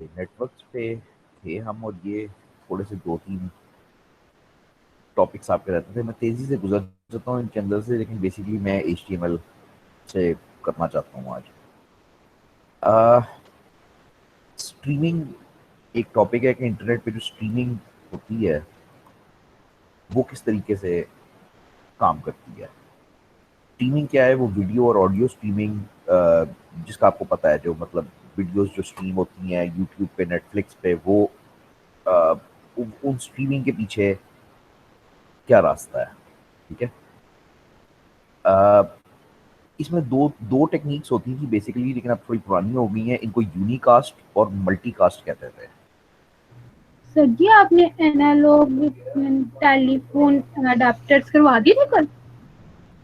Networks पे थे हम, और ये थोड़े से दो तीन टॉपिक्स आपके रहते थे। मैं तेजी से गुजर जाता हूँ इनके अंदर से, लेकिन बेसिकली मैं HTML से करना चाहता हूँ आज। स्ट्रीमिंग एक टॉपिक है कि इंटरनेट पे जो स्ट्रीमिंग होती है वो किस तरीके से काम करती है। स्ट्रीमिंग क्या है? वो वीडियो और ऑडियो स्ट्रीमिंग, जिसका आपको पता है, जो मतलब वीडियोस जो स्ट्रीम होती हैं यूट्यूब पे, नेटफ्लिक्स पे, वो अ, उन स्ट्रीमिंग के पीछे क्या रास्ता है। ठीक है। अ, इसमें दो दो टेक्निक्स होती थी बेसिकली, लेकिन अब थोड़ी पुरानी हो गई हैं। इनको यूनिकास्ट और मल्टीकास्ट कहते थे। सर जी आपने एनालॉग टेलीफोन अडाप्टर्स करवा दिए थे कल?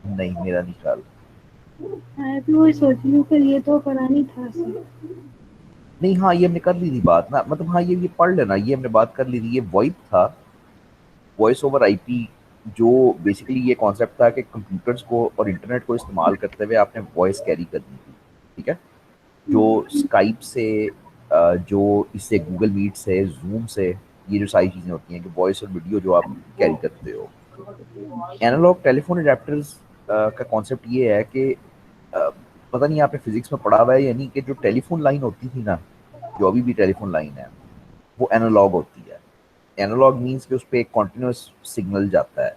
नहीं, मेरा नहीं ख्याल। मैं भी वही सोच रही हूँ कि ये तो करा नहीं था सर। नहीं, हाँ, ये हमने कर ली थी बात ना, मतलब हाँ, ये पढ़ लेना, ये हमने बात कर ली थी। ये वॉइप था, वॉइस ओवर आईपी। जो बेसिकली ये कॉन्सेप्ट था कि कंप्यूटर्स को और इंटरनेट को इस्तेमाल करते हुए आपने वॉइस कैरी करनी थी। ठीक है। जो स्काइप से, जो इससे गूगल मीट से, जूम से, ये जो सारी चीज़ें होती हैं कि वॉइस और वीडियो जो आप कैरी करते हो। एनालॉग टेलीफोन अडेप्टर्स का कॉन्सेप्ट ये है कि पता नहीं आपने फिजिक्स में पढ़ा हुआ है या नहीं, कि जो टेलीफोन लाइन होती थी ना, जो अभी भी टेलीफोन लाइन है, वो एनालॉग होती है। एनालॉग मीन्स कि उस पर एक कॉन्टिन्यूस सिग्नल जाता है।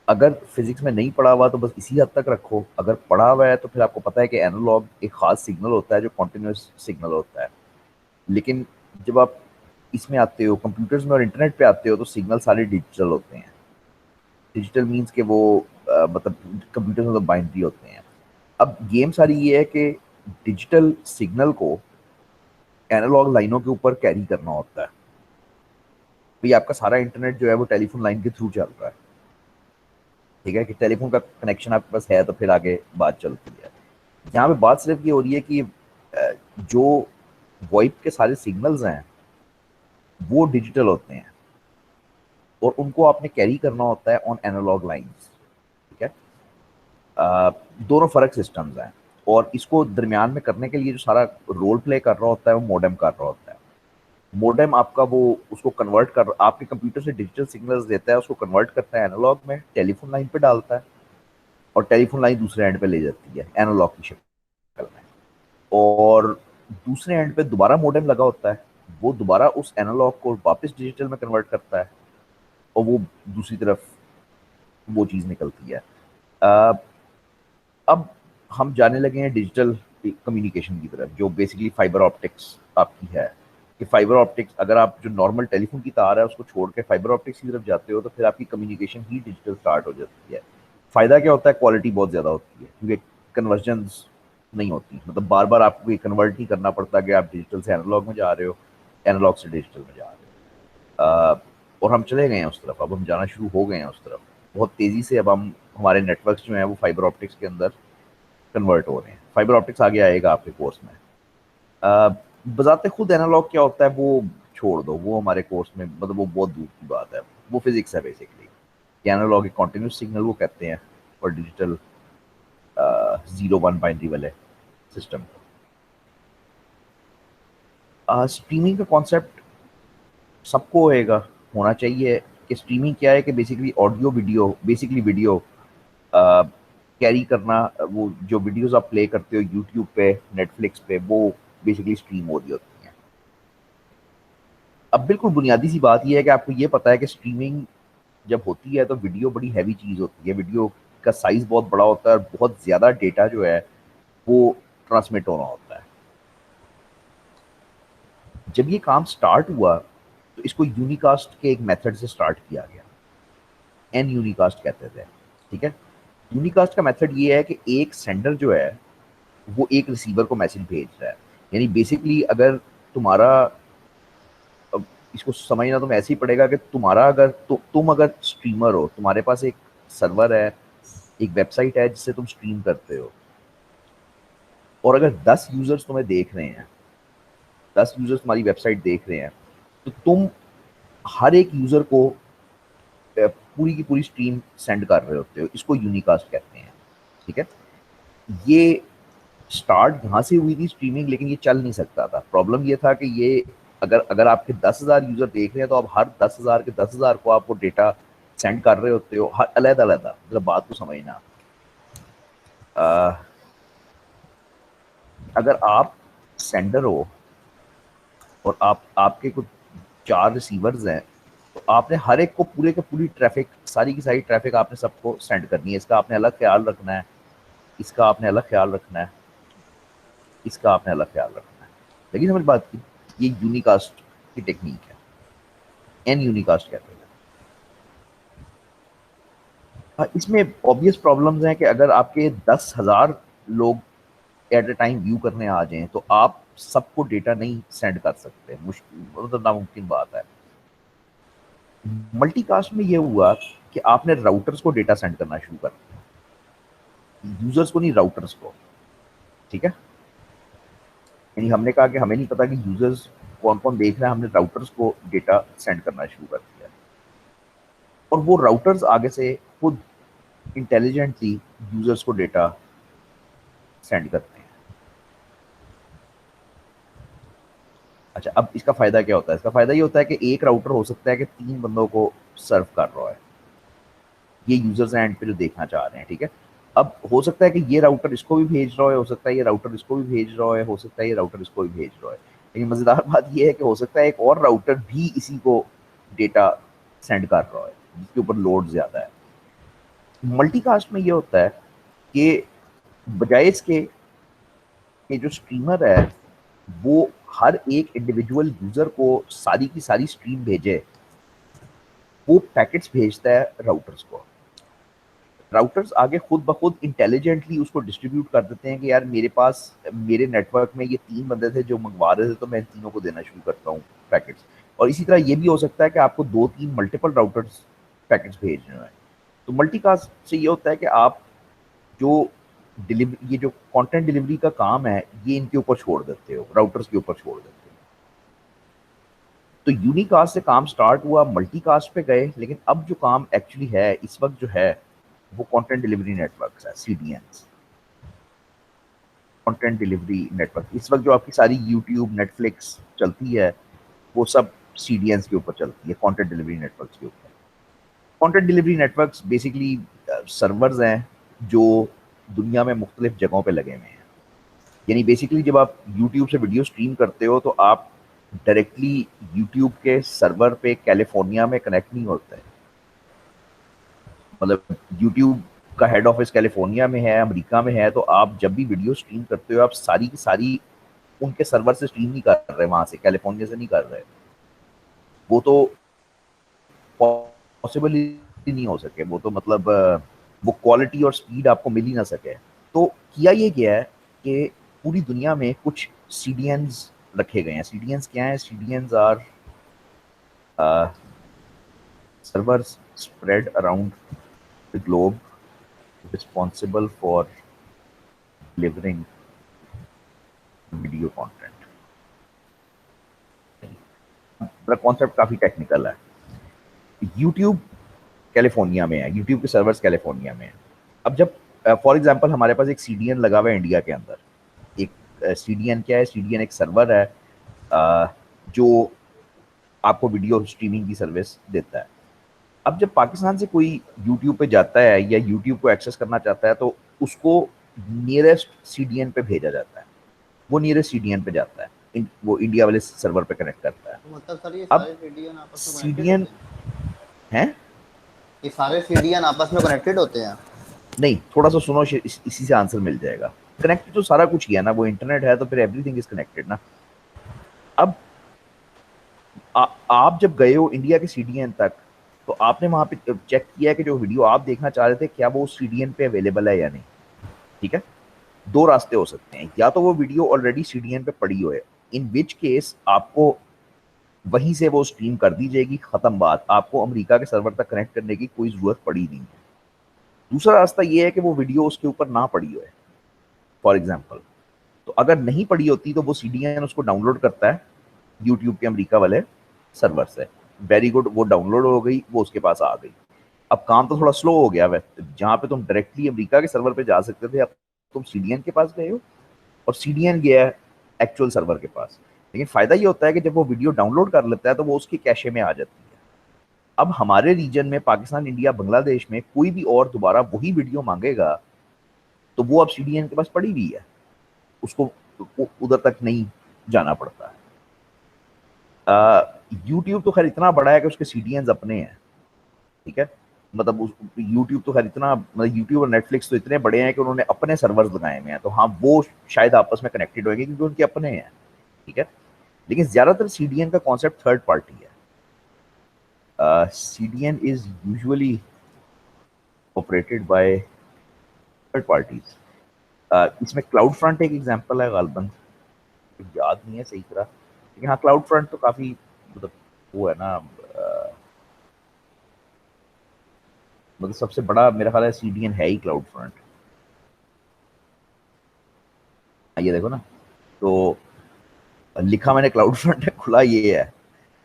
अगर फिजिक्स में नहीं पढ़ा हुआ तो बस इसी हद तक रखो, अगर पढ़ा हुआ है तो फिर आपको पता है कि एनालॉग एक खास सिग्नल होता है जो कॉन्टिन्यूस सिग्नल होता है। लेकिन जब आप इसमें आते हो, कंप्यूटर्स में और इंटरनेट पे आते हो, तो सिग्नल सारे डिजिटल होते हैं। डिजिटल मीन्स के वो मतलब कंप्यूटर में तो बाइनरी होते हैं। अब गेम सारी ये है कि डिजिटल सिग्नल को एनालॉग लाइनों के ऊपर कैरी करना होता है। भाई आपका सारा इंटरनेट जो है वो टेलीफोन लाइन के थ्रू चल रहा है। ठीक है, कि टेलीफोन का कनेक्शन आपके पास है तो फिर आगे बात चलती है। यहाँ पे बात सिर्फ ये हो रही है कि जो वॉइप के सारे सिग्नल्स हैं वो डिजिटल होते हैं, और उनको आपने कैरी करना होता है ऑन एनालॉग लाइंस। ठीक है। अ, दोनों फर्क सिस्टम्स हैं, और इसको दरमियान में करने के लिए जो सारा रोल प्ले कर रहा होता है वो मॉडेम कर रहा होता है। मॉडेम आपका वो उसको कन्वर्ट कर, आपके कंप्यूटर से डिजिटल सिग्नल्स देता है, उसको कन्वर्ट करता है एनालॉग में, टेलीफोन लाइन पे डालता है, और टेलीफोन लाइन दूसरे एंड पे ले जाती है एनालॉग की शक्ल में। और दूसरे एंड पे दोबारा मॉडेम लगा होता है, वो दोबारा उस एनालॉग को वापस डिजिटल में कन्वर्ट करता है, और वो दूसरी तरफ वो चीज़ निकलती है। अ, अब हम जाने लगे हैं डिजिटल कम्युनिकेशन की तरफ, जो बेसिकली फाइबर ऑप्टिक्स आपकी है। कि फाइबर ऑप्टिक्स, अगर आप जो नॉर्मल टेलीफोन की तार है उसको छोड़ के फाइबर ऑप्टिक्स की तरफ जाते हो, तो फिर आपकी कम्युनिकेशन ही डिजिटल स्टार्ट हो जाती है। फायदा क्या होता है? क्वालिटी बहुत ज़्यादा होती है, क्योंकि कन्वर्जन्स नहीं होती, मतलब बार बार आपको ये कन्वर्ट नहीं करना पड़ता कि आप डिजिटल से एनालॉग में जा रहे हो, एनालॉग से डिजिटल में जा रहे हो। और हम चले गए हैं उस तरफ, अब हम जाना शुरू हो गए हैं उस तरफ बहुत तेज़ी से। अब हम, हमारे नेटवर्क्स जो हैं वो फाइबर ऑप्टिक्स के अंदर कन्वर्ट हो रहे हैं। फाइबर ऑप्टिक्स आगे आएगा आपके कोर्स में। अ, बजाते खुद एनालॉग क्या होता है वो छोड़ दो, वो हमारे कोर्स में, मतलब वो बहुत दूर की बात है। वो फिजिक्स है बेसिकली। एनालॉग एक कॉन्टिन्यूस सिग्नल वो कहते हैं, और डिजिटल जीरो वन बाइनरी वाले सिस्टम को। स्ट्रीमिंग का कॉन्सेप्ट सबको होएगा, होना चाहिए। कि स्ट्रीमिंग क्या है? कि basically audio video, basically video carry करना। वो जो वीडियोस आप प्ले करते हो यूट्यूब पे, नेटफ्लिक्स पे, वो बेसिकली स्ट्रीम हो रही होती हैं। अब बिल्कुल बुनियादी सी बात यह है कि आपको ये पता है कि स्ट्रीमिंग जब होती है तो वीडियो बड़ी हैवी चीज़ होती है, वीडियो का साइज बहुत बड़ा होता है, और बहुत ज़्यादा डेटा जो है वो ट्रांसमिट होना होता है। जब ये काम स्टार्ट हुआ तो इसको यूनिकास्ट के एक मेथड से स्टार्ट किया गया। एन यूनिकास्ट कहते थे। ठीक है। यूनिकास्ट का मेथड ये है कि एक सेंडर जो है वो एक रिसीवर को मैसेज भेज रहा है। यानी बेसिकली अगर तुम्हारा, अब इसको समझना तो ऐसे ही पड़ेगा कि तुम्हारा अगर तुम अगर स्ट्रीमर हो, तुम्हारे पास एक सर्वर है, एक वेबसाइट है जिससे तुम स्ट्रीम करते हो, और अगर 10 यूजर्स तुम्हें देख रहे हैं, 10 यूजर्स तुम्हारी वेबसाइट देख रहे हैं, तो तुम हर एक यूजर को पूरी की पूरी स्ट्रीम सेंड कर रहे होते हो। इसको यूनिकास्ट कहते हैं। ठीक है। ये स्टार्ट यहाँ से हुई थी स्ट्रीमिंग, लेकिन ये चल नहीं सकता था। प्रॉब्लम ये था कि ये अगर अगर आपके 10,000 यूजर देख रहे हैं तो आप हर 10,000 के 10,000 को आपको डेटा सेंड कर रहे होते हो, हर अलग-अलग। मतलब बात को समझना, अगर आप सेंडर हो और आपके कुछ 4 रिसीवर्स हैं, तो आपने हर एक को पूरे के पूरी ट्रैफिक, सारी की सारी ट्रैफिक आपने सबको सेंड करनी है। इसका आपने अलग ख्याल रखना है, इसका आपने अलग ख्याल रखना है, इसका आपने अलग ख्याल रखना है। लेकिन समझ बात की, ये यूनिकास्ट की टेक्निक है, एन यूनिकास्ट कहते हैं। हाँ, इसमें ऑब्वियस प्रॉब्लम्स हैं कि अगर आपके 10,000 लोग एट अ टाइम व्यू करने आ जाएं तो आप सबको डेटा नहीं सेंड कर सकते, मुश्किल, मतलब नामुमकिन बात है। मल्टीकास्ट में ये हुआ कि आपने राउटर्स को डेटा सेंड करना शुरू कर दिया, यूजर्स को नहीं, राउटर्स को। ठीक है, यानी हमने कहा कि हमें नहीं पता कि यूजर्स कौन कौन देख रहे हैं, हमने राउटर्स को डेटा सेंड करना शुरू कर दिया, और वो राउटर्स आगे से खुद इंटेलिजेंटली यूजर्स को डेटा सेंड करते हैं। अच्छा, अब इसका फायदा क्या होता है? इसका फायदा ये होता है कि एक राउटर हो सकता है कि 3 बंदों को सर्व कर रहा है, ये यूजर्स एंड पे जो देखना चाह रहे हैं। ठीक है, अब हो सकता है कि ये राउटर इसको भी भेज रहा है, हो सकता है ये राउटर इसको भी भेज रहा है, हो सकता है ये राउटर इसको भी भेज रहा है। लेकिन मजेदार बात ये है कि हो सकता है एक और राउटर भी इसी को डेटा सेंड कर रहा है, जिसके ऊपर लोड ज्यादा है। मल्टीकास्ट में ये होता है कि बजाय इसके कि जो स्ट्रीमर है वो हर एक इंडिविजुअल यूजर को सारी की सारी स्ट्रीम भेजे, वो पैकेट्स भेजता है राउटर्स को। राउटर्स आगे खुद ब खुद इंटेलिजेंटली उसको डिस्ट्रीब्यूट कर देते हैं कि यार मेरे पास, मेरे नेटवर्क में ये 3 बंदे थे जो मंगवा रहे थे, तो मैं इन तीनों को देना शुरू करता हूँ पैकेट्स। और इसी तरह ये भी हो सकता है कि आपको 2-3 मल्टीपल राउटर्स पैकेट्स भेजने हैं। तो मल्टीकास्ट से ये होता है कि आप जो डिलीवरी, ये जो कंटेंट डिलीवरी का काम है, ये इनके ऊपर छोड़ देते हो, राउटर्स के ऊपर छोड़ देते हो। तो यूनिकास्ट से काम स्टार्ट हुआ, मल्टीकास्ट पे गए, लेकिन अब जो काम एक्चुअली है इस वक्त जो है वो कंटेंट डिलीवरी नेटवर्क्स है, सीडीएनस, कंटेंट डिलीवरी नेटवर्क। इस वक्त जो आपकी सारी यूट्यूब, नेटफ्लिक्स चलती है, वो सब सीडीएनस के ऊपर चलती है, कंटेंट डिलीवरी नेटवर्क्स के ऊपर। Content delivery networks basically servers हैं जो दुनिया में मुख्तलिफ जगहों पे लगे हुए हैं। यानी बेसिकली जब आप यूट्यूब से वीडियो स्ट्रीम करते हो तो आप डायरेक्टली यूट्यूब के सर्वर पे कैलिफोर्निया में कनेक्ट नहीं होते हैं। मतलब यूट्यूब का हेड ऑफिस कैलिफोर्निया में है, अमेरिका में है, तो आप जब भी वीडियो स्ट्रीम करते हो आप सारी की सारी उनके सर्वर से स्ट्रीम नहीं कर रहे, वहां से कैलिफोर्निया से नहीं कर रहे। वो तो पॉसिबल ही नहीं हो सके, वो तो मतलब वो क्वालिटी और स्पीड आपको मिल ही ना सके। तो किया ये गया है कि पूरी दुनिया में कुछ सीडीएनस रखे गए हैं। सीडीएनस क्या है? सीडीएनस are servers spread around the globe responsible for delivering video content. मेरा कॉन्सेप्ट काफी टेक्निकल है। यूट्यूब कैलिफोर्निया में है, यूट्यूब के सर्वर्स कैलिफोर्निया में है। अब जब फॉर एग्जांपल हमारे पास एक सीडीएन लगा हुआ है इंडिया के अंदर, एक सीडीएन क्या है? सीडीएन एक सर्वर है जो आपको वीडियो स्ट्रीमिंग की सर्विस देता है। अब जब पाकिस्तान से कोई यूट्यूब पे जाता है या यूट्यूब को एक्सेस करना चाहता है तो उसको नियरेस्ट सीडीएन पे भेजा जाता है, वो नियरेस्ट सीडीएन पे जाता है, वो इंडिया वाले सर्वर पे कनेक्ट करता है। तो मतलब सर ये अब सारे सीडीएन आपस में सीडीएन है, ये सारे सीडीएन आपस में कनेक्टेड होते हैं? नहीं, थोड़ा सा सुनो, इसी से आंसर मिल जाएगा। कनेक्टेड तो सारा कुछ ही है ना, वो इंटरनेट है तो फिर एवरीथिंग इज कनेक्टेड ना। अब आप जब गए हो इंडिया के सीडीएन तक तो आपने वहां पे चेक किया कि जो वीडियो आप देखना चाह रहे थे क्या वो सीडीएन पे अवेलेबल है या नहीं। ठीक है, 2 रास्ते हो सकते हैं, या तो वो वीडियो ऑलरेडी सीडीएन पे पड़ी हो है, इन विच केस आपको वहीं से वो स्ट्रीम कर दी जाएगी, खत्म बात, आपको अमेरिका के सर्वर तक कनेक्ट करने की कोई जरूरत पड़ी नहीं है। दूसरा रास्ता ये है कि वो वीडियो उसके ऊपर ना पड़ी हो है, फॉर एग्जाम्पल। तो अगर नहीं पड़ी होती तो वो सीडीएन उसको डाउनलोड करता है यूट्यूब के अमेरिका वाले सर्वर से। वेरी गुड, वो डाउनलोड हो गई, वो उसके पास आ गई। अब काम तो थोड़ा स्लो हो गया वैसे, जहां पे तुम डायरेक्टली अमेरिका के सर्वर पे जा सकते थे, अब तुम सीडीएन के पास गए हो, और CDN गया है एक्चुअल सर्वर के पास। लेकिन फ़ायदा ये होता है कि जब वो वीडियो डाउनलोड कर लेता है तो वो उसकी कैशे में आ जाती है। अब हमारे रीजन में पाकिस्तान, इंडिया, बांग्लादेश में कोई भी और दोबारा वही वीडियो मांगेगा तो वो अब CDN के पास पड़ी हुई है, उसको उधर तक नहीं जाना पड़ता है। यूट्यूब तो खैर इतना बड़ा है कि उसके CDNs अपने हैं, ठीक है। मतलब उस यूट्यूब तो खैर इतना, मतलब यूट्यूब और नेटफ्लिक्स तो इतने बड़े हैं कि उन्होंने अपने सर्वर्स लगाए हुए हैं, तो हाँ वो शायद आपस में कनेक्टेड होंगे क्योंकि उनके अपने हैं, ठीक है। लेकिन ज्यादातर CDN का कॉन्सेप्ट थर्ड पार्टी है। CDN is usually operated by third parties. इसमें क्लाउड फ्रंट एक एग्जांपल है, गालबन याद नहीं है सही तरह, लेकिन हाँ क्लाउड फ्रंट तो काफी मतलब वो है ना, मतलब सबसे बड़ा मेरा ख्याल है CDN है ही क्लाउड फ्रंट। ये देखो ना, तो लिखा मैंने क्लाउड फ्रंट है, खुला ये है।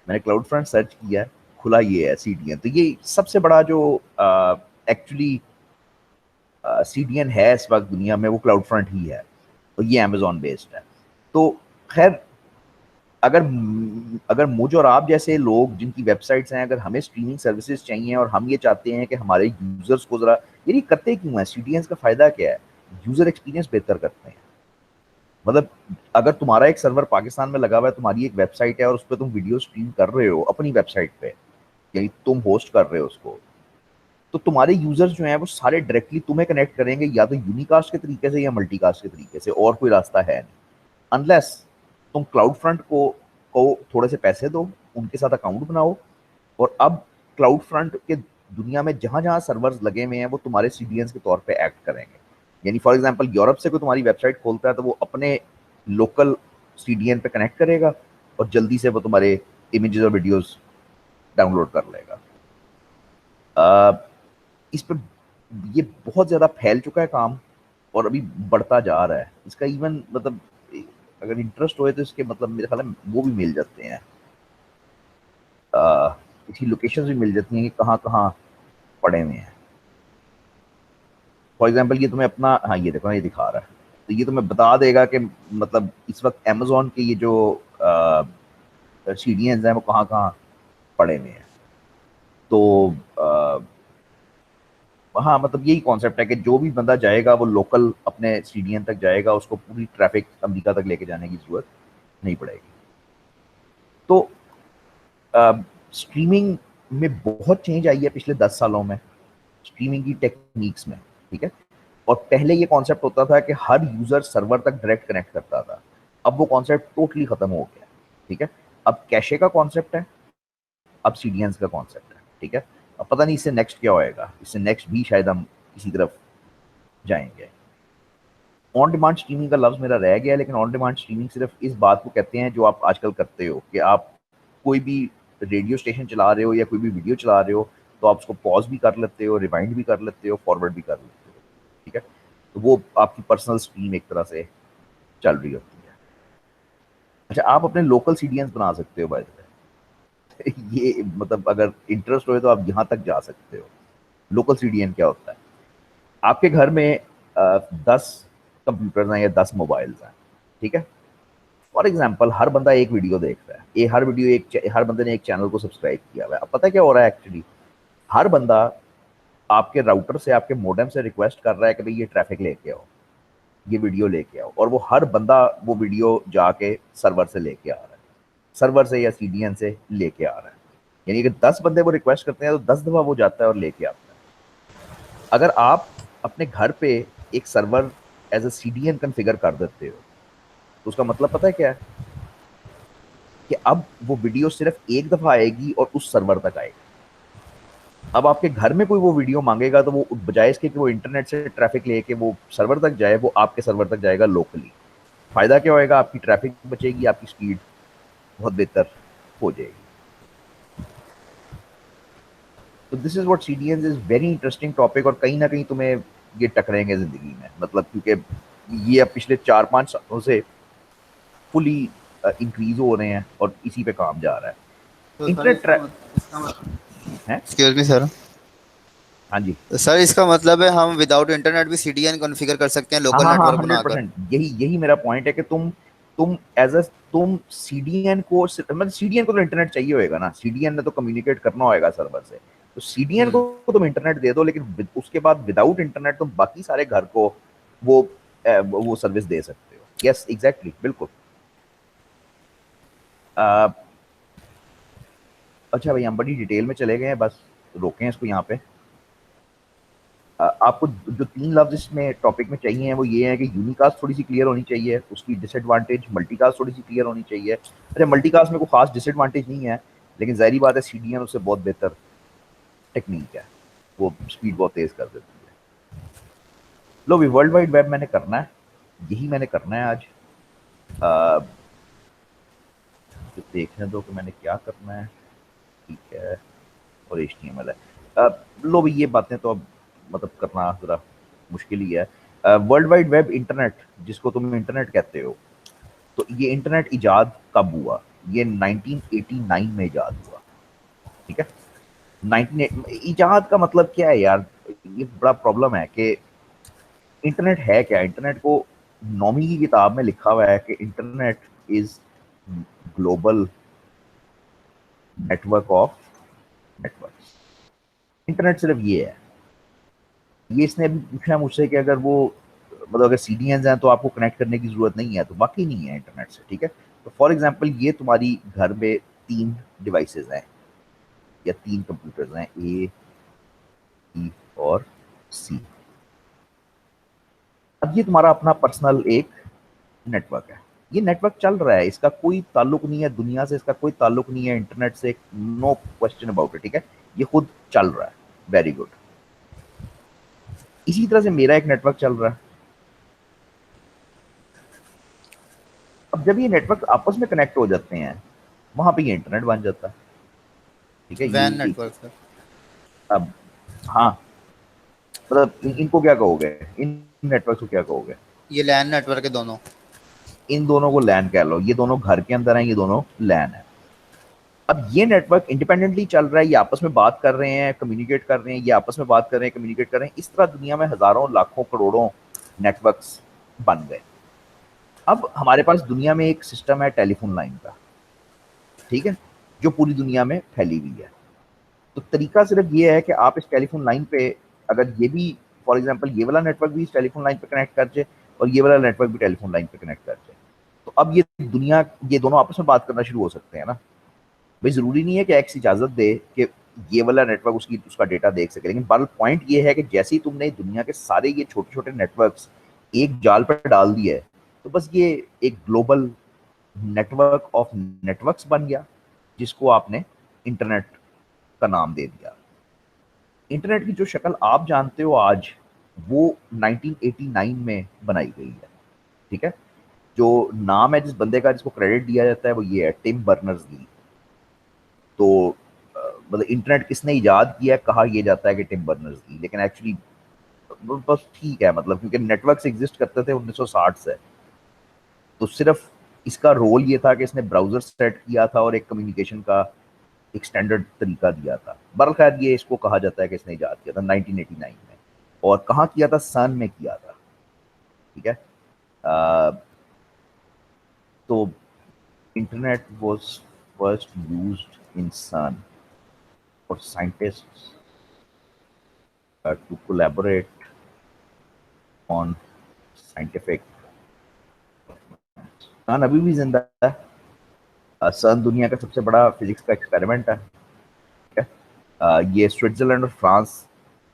मैंने क्लाउड फ्रंट सर्च किया, खुला ये है CDN। तो ये सबसे बड़ा जो एक्चुअली CDN है इस वक्त दुनिया में, वो क्लाउड फ्रंट ही है, और ये अमेजोन बेस्ड है। तो खैर अगर अगर मुझ और आप जैसे लोग जिनकी वेबसाइट्स हैं, अगर हमें स्ट्रीमिंग सर्विसेज चाहिए और हम ये चाहते हैं कि हमारे यूजर्स को जरा, ये करते क्यों है, CDN का फायदा क्या है, यूजर एक्सपीरियंस बेहतर करते हैं। मतलब अगर तुम्हारा एक सर्वर पाकिस्तान में लगा हुआ है, तुम्हारी एक वेबसाइट है और उस पर तुम वीडियो स्ट्रीम कर रहे हो अपनी वेबसाइट पे, यानी तुम होस्ट कर रहे हो उसको, तो तुम्हारे यूजर्स जो हैं वो सारे डायरेक्टली तुम्हें कनेक्ट करेंगे, या तो यूनिकास्ट के तरीके से या मल्टीकास्ट के तरीके से, और कोई रास्ता है नहीं। अनलेस तुम क्लाउड फ्रंट को थोड़े से पैसे दो, उनके साथ अकाउंट बनाओ, और अब क्लाउड फ्रंट के दुनिया में जहां जहां सर्वर्स लगे हुए हैं वो तुम्हारे CDNs के तौर पे एक्ट करेंगे। यानी फॉर एग्जांपल यूरोप से कोई तुम्हारी वेबसाइट खोलता है तो वो अपने लोकल CDN पे कनेक्ट करेगा और जल्दी से वो तुम्हारे इमेजेस और वीडियोस डाउनलोड कर लेगा। इस पर ये बहुत ज़्यादा फैल चुका है काम, और अभी बढ़ता जा रहा है इसका। इवन मतलब अगर इंटरेस्ट होए तो इसके मतलब मेरे ख्याल में वो भी मिल जाते हैं, इसकी लोकेशन भी मिल जाती हैं कि कहाँ कहाँ पड़े हुए हैं। फॉर एग्जाम्पल ये तुम्हें अपना, हाँ ये देखो ये दिखा रहा है, तो ये तुम्हें बता देगा कि मतलब इस वक्त अमेजोन के ये जो CDNs हैं वो कहाँ कहाँ पड़े हुए हैं। तो हाँ मतलब यही कॉन्सेप्ट है कि जो भी बंदा जाएगा वो लोकल अपने CDN तक जाएगा, उसको पूरी ट्रैफिक अमेरिका तक लेके जाने की जरूरत नहीं पड़ेगी। तो स्ट्रीमिंग में बहुत चेंज आई है पिछले 10 सालों में, स्ट्रीमिंग की टेक्निक्स में, ठीक है। और पहले ये कॉन्सेप्ट होता था कि हर यूजर सर्वर तक डायरेक्ट कनेक्ट करता था, अब वो कॉन्सेप्ट टोटली खत्म हो गया, ठीक है। अब कैशे का कॉन्सेप्ट है, अब CDNs का कॉन्सेप्ट है, ठीक है। अब पता नहीं इससे नेक्स्ट क्या होएगा, इससे नेक्स्ट भी शायद हम इसी तरफ जाएंगे। ऑन डिमांड स्ट्रीमिंग का लफ्ज मेरा रह गया है, लेकिन ऑन डिमांड स्ट्रीमिंग सिर्फ इस बात को कहते हैं जो आप आजकल करते हो कि आप कोई भी रेडियो स्टेशन चला रहे हो या कोई भी वीडियो चला रहे हो, तो आप उसको पॉज भी कर लेते हो, रिवाइंड भी कर लेते हो, फॉरवर्ड भी कर लेते हो, ठीक है। तो वो आपकी पर्सनल स्ट्रीम एक तरह से चल रही होती है। अच्छा, आप अपने लोकल CDNs बना सकते हो बाय द वे। ये मतलब अगर इंटरेस्ट हो तो आप यहाँ तक जा सकते हो। लोकल CDN क्या होता है, आपके घर में 10 कंप्यूटर हैं या 10 मोबाइल्स हैं, ठीक है। फॉर एग्जाम्पल हर बंदा एक वीडियो देख रहा है, हर बंदे ने एक चैनल को सब्सक्राइब किया हुआ है। अब पता है क्या हो रहा है, एक्चुअली हर बंदा आपके राउटर से, आपके मोडेम से रिक्वेस्ट कर रहा है कि भाई ये ट्रैफिक लेके आओ, ये वीडियो लेके आओ, और वो हर बंदा वो वीडियो जाके सर्वर से लेके आ रहा है, सर्वर से या CDN से लेके आ रहा है। यानी कि 10 बंदे वो रिक्वेस्ट करते हैं तो 10 दफा वो जाता है और लेके आता है। अगर आप अपने घर पे एक server as a CDN configure कर देते हो तो उसका मतलब पता है क्या है, कि अब वो वीडियो सिर्फ एक दफा आएगी और उस सर्वर तक आएगी। अब आपके घर में कोई वो वीडियो मांगेगा तो वो बजाय इसके कि वो इंटरनेट से ट्रैफिक लेके वो सर्वर तक जाए, वो आपके सर्वर तक जाएगा लोकली। फायदा क्या होएगा, आपकी ट्रैफिक बचेगी, आपकी स्पीड बहुत बेहतर हो जाएगी। तो this is what CDNs is very interesting topic, और कहीं ना कहीं तुम्हें ये टकराएंगे जिंदगी में, मतलब क्योंकि ये अब पिछले 4-5 सालों से फुली इंक्रीज हो रहे हैं और इसी पे काम जा रहा है। तो सर इंटरनेट है। एक्सक्यूज मी सर, हाँ जी। सर इसका मतलब है हम विदाउट इंटरनेट भी सीडीएन कॉन्फ़िगर कर सकते हैं हाँ लोकल हाँ हाँ, नेटवर्क हंड्रेड बनाकर। परसेंट यही यही मेरा पॉइंट है कि तुम एज अ तुम सीडीएन को, मतलब सीडीएन को तो इंटरनेट चाहिए होगा ना, सीडीएन ने तो कम्युनिकेट करना होगा सर्वर से, तो सीडीएन हम्म। को तुम इंटरनेट दे दो, लेकिन उसके बाद विदाउट इंटरनेट तुम बाकी सारे घर को वो वो सर्विस दे सकते हो। यस एग्जैक्टली, बिल्कुल। अ, अच्छा भाई, हम बड़ी डिटेल में चले गए हैं, बस रोकें इसको यहाँ पे। आपको जो तीन लफ्ज इसमें टॉपिक में चाहिए हैं वो ये है कि यूनिकास्ट थोड़ी सी क्लियर होनी चाहिए, उसकी डिसएडवांटेज, मल्टीकास्ट थोड़ी सी क्लियर होनी चाहिए। अरे मल्टीकास्ट में कोई खास डिसएडवांटेज नहीं है, लेकिन जाहिर बात है सीडीएन उससे बहुत बेहतर टेक्निक है, वो स्पीड बहुत तेज कर देती है। लो भी, वर्ल्ड वाइड वेब मैंने करना है, यही मैंने करना है आज। अ, तो देखने दो कि मैंने क्या करना है। ठीक है, और HTML है। लो भी, ये बातें तो अब मतलब करना जरा मुश्किल ही है। वर्ल्ड वाइड वेब, इंटरनेट जिसको तुम इंटरनेट कहते हो, तो ये इंटरनेट इजाद कब हुआ? ये 1989 में इजाद हुआ। ठीक है, 19 इजाद का मतलब क्या है यार? ये बड़ा प्रॉब्लम है कि इंटरनेट है क्या। इंटरनेट को नौवीं की किताब में लिखा हुआ है कि internet is global network of networks. Internet सिर्फ ये है। ये इसने अभी पूछा है मुझसे कि अगर वो, मतलब अगर सीडीएन हैं तो आपको कनेक्ट करने की जरूरत नहीं है, तो वाकई नहीं है इंटरनेट से। ठीक है, तो फॉर एग्जांपल ये तुम्हारी घर में तीन डिवाइसेस हैं या तीन कंप्यूटर्स हैं, ए, बी और सी। अब ये तुम्हारा अपना पर्सनल एक नेटवर्क है। ये नेटवर्क चल रहा है, इसका कोई ताल्लुक नहीं है दुनिया से, इसका कोई ताल्लुक नहीं है इंटरनेट से, नो क्वेश्चन अबाउट इट। ठीक है, ये खुद चल रहा है, वेरी गुड। इसी तरह से मेरा एक नेटवर्क चल रहा है। अब जब ये नेटवर्क आपस में कनेक्ट हो जाते हैं, वहां पे ये इंटरनेट बन जाता है। ठीक है, वैन ये नेटवर्क सर। अब, हाँ, मतलब इनको क्या कहोगे, इन नेटवर्क को क्या कहोगे? ये लैन नेटवर्क है दोनों। इन दोनों को लैन कह लो, ये दोनों घर के अंदर हैं, ये दोनों लैन है। अब ये नेटवर्क इंडिपेंडेंटली चल रहा है, ये आपस में बात कर रहे हैं, कम्युनिकेट कर रहे हैं, ये आपस में बात कर रहे हैं, कम्युनिकेट कर रहे हैं। इस तरह दुनिया में हजारों लाखों करोड़ों नेटवर्क्स बन गए। अब हमारे पास दुनिया में एक सिस्टम है टेलीफोन लाइन का, ठीक है, जो पूरी दुनिया में फैली हुई है। तो तरीका सिर्फ ये है कि आप इस टेलीफोन लाइन पे, अगर ये भी, फॉर एग्जांपल ये वाला नेटवर्क भी इस टेलीफोन लाइन पे कनेक्ट कर जाए और ये वाला नेटवर्क भी टेलीफोन लाइन पे कनेक्ट कर जाए, तो अब ये दुनिया, ये दोनों आपस में बात करना शुरू हो सकते हैं ना। भाई जरूरी नहीं है कि एक्स इजाजत दे कि ये वाला नेटवर्क उसकी उसका डेटा देख सके, लेकिन बल पॉइंट ये है कि जैसे ही तुमने दुनिया के सारे ये छोटे छोटे नेटवर्क्स एक जाल पर डाल दिए, तो बस ये एक ग्लोबल नेटवर्क ऑफ नेटवर्क्स बन गया, जिसको आपने इंटरनेट का नाम दे दिया। इंटरनेट की जो शक्ल आप जानते हो आज, वो 1989 में बनाई गई है। ठीक है, जो नाम है जिस बंदे का, जिसको क्रेडिट दिया जाता है, वो ये है, टिम बर्नर्स ली। तो मतलब इंटरनेट किसने इजाद किया, कहा यह जाता है कि टिम बर्नर्स ली, लेकिन एक्चुअली बस ठीक है, मतलब क्योंकि नेटवर्क्स एग्जिस्ट करते थे 1960 से, तो सिर्फ इसका रोल ये था कि इसने ब्राउजर सेट किया था और एक कम्युनिकेशन का एक स्टैंडर्ड तरीका दिया था। बहरहाल खैर, ये इसको कहा जाता है कि इसने इजाद किया था 1989 में। और कहाँ किया था? सन में किया था। ठीक है, अ, तो internet was first used in Sun for scientists to collaborate on scientific। Sun अभी भी जिंदा है। सन दुनिया का सबसे बड़ा फिजिक्स का एक्सपेरिमेंट है। ठीक है, ये स्विट्जरलैंड और फ्रांस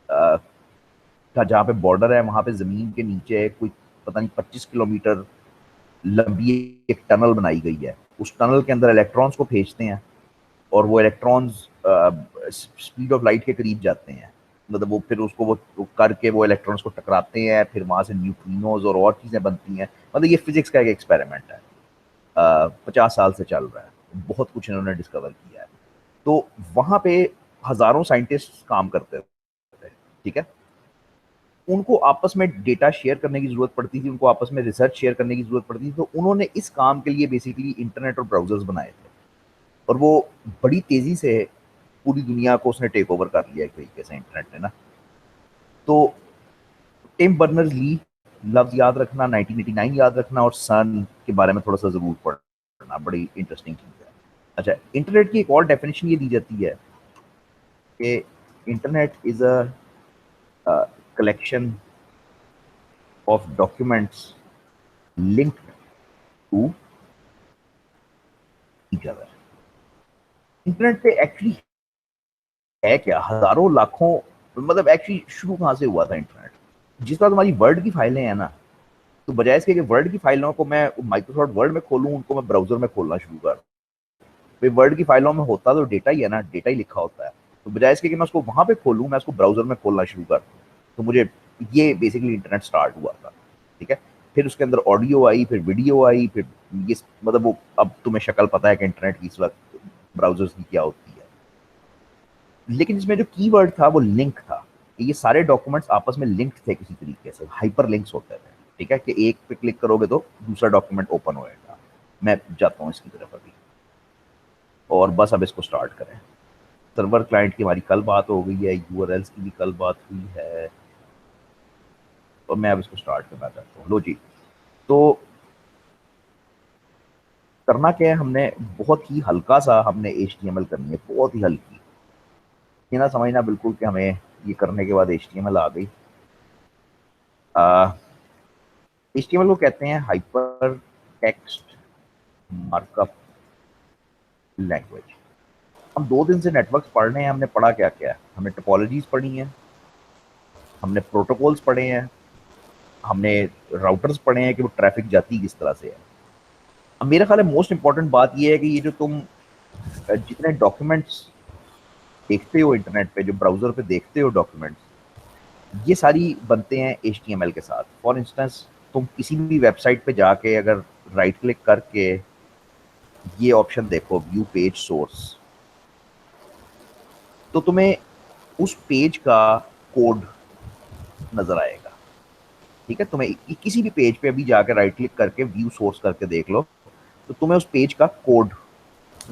का जहाँ पे बॉर्डर है, वहाँ पे जमीन के नीचे कोई पता नहीं 25 किलोमीटर लंबी एक टनल बनाई गई है। उस टनल के अंदर इलेक्ट्रॉन्स को भेजते हैं और वो इलेक्ट्रॉन्स स्पीड ऑफ लाइट के करीब जाते हैं। मतलब वो फिर उसको वो करके वो इलेक्ट्रॉन्स को टकराते हैं, फिर वहां से न्यूट्रिनोज और चीजें बनती हैं। मतलब ये फिजिक्स का एक एक्सपेरिमेंट है, 50 साल से चल रहा है, बहुत कुछ इन्होंने डिस्कवर किया है। तो वहां पे हजारों साइंटिस्ट काम करते थे। ठीक है, उनको आपस में डेटा शेयर करने की जरूरत पड़ती थी, उनको आपस में रिसर्च शेयर करने की जरूरत पड़ती थी, तो उन्होंने इस काम के लिए बेसिकली इंटरनेट और ब्राउजर्स बनाए थे। और वो बड़ी तेजी से पूरी दुनिया को उसने टेक ओवर कर लिया एक तरीके से, इंटरनेट ने ना। तो टिम बर्नर्स ली लफ्ज याद रखना, 1989 याद रखना, और सन के बारे में थोड़ा सा जरूर पढ़ना, बड़ी इंटरेस्टिंग चीज है। अच्छा, इंटरनेट की एक और डेफिनेशन ये दी जाती है कि internet is a collection of documents linked to each other. Internet पे एक्चुअली है क्या, हजारों लाखों, मतलब एक्चुअली शुरू कहाँ से हुआ था इंटरनेट? जिस तरह तुम्हारी वर्ड की फाइलें हैं ना, तो बजाय इसके कि वर्ड की फाइलों को मैं माइक्रोसॉफ्ट वर्ड में खोलूं, उनको मैं ब्राउजर में खोलना शुरू कर। भाई वर्ड की फाइलों में होता तो डेटा ही है ना, डेटा ही लिखा होता है। तो बजाय इसके कि मैं उसको वहां पे खोलूं, मैं उसको ब्राउजर में खोलना शुरू कर दूं। तो मुझे ये बेसिकली इंटरनेट स्टार्ट हुआ था, ठीक है। फिर उसके अंदर ऑडियो आई, फिर वीडियो आई, फिर ये मतलब वो अब तुम्हें शक्ल पता है कि इंटरनेट की इस वक्त ब्राउजर्स की क्या होती है। लेकिन इसमें जो कीवर्ड था वो लिंक था। ये सारे डॉक्यूमेंट्स आपस में लिंक्ड थे किसी तरीके से, हाइपर लिंक्स होते थे, ठीक है, कि एक पे क्लिक करोगे तो दूसरा डॉक्यूमेंट ओपन होएगा। मैं जाता हूँ इसकी तरफ अभी, और बस अब इसको स्टार्ट करें। सर्वर क्लाइंट की हमारी कल बात हो गई है, यूआरएल्स की भी कल बात हुई है, और मैं अब इसको स्टार्ट करना चाहता हूँ। लो जी, तो करना क्या है, हमने बहुत ही हल्का सा हमने HTML करनी है, बहुत ही हल्की। ये ना समझना बिल्कुल कि हमें ये करने के बाद HTML आ गई। HTML को कहते हैं हाइपर टेक्स्ट मार्कअप लैंग्वेज। हम 2 दिन से नेटवर्क्स पढ़ रहे हैं। हमने पढ़ा क्या क्या है? हमने टोपोलॉजीज पढ़ी हैं, हमने प्रोटोकॉल्स पढ़े हैं, हमने राउटर्स पढ़े हैं कि वो ट्रैफिक जाती किस तरह से है। अब मेरा ख्याल है मोस्ट इंपॉर्टेंट बात ये है कि ये जो तुम जितने डॉक्यूमेंट्स देखते हो इंटरनेट पे, जो ब्राउजर पे देखते हो डॉक्यूमेंट्स, ये सारी बनते हैं HTML के साथ। फॉर इंस्टेंस, तुम किसी भी वेबसाइट पे जाके अगर राइट क्लिक करके ये ऑप्शन देखो, व्यू पेज सोर्स, तो तुम्हें उस पेज का कोड नजर आएगा, ठीक है। तुम्हें किसी भी पेज पे अभी जाकर राइट क्लिक करके व्यू सोर्स करके देख लो, तो तुम्हें उस पेज का कोड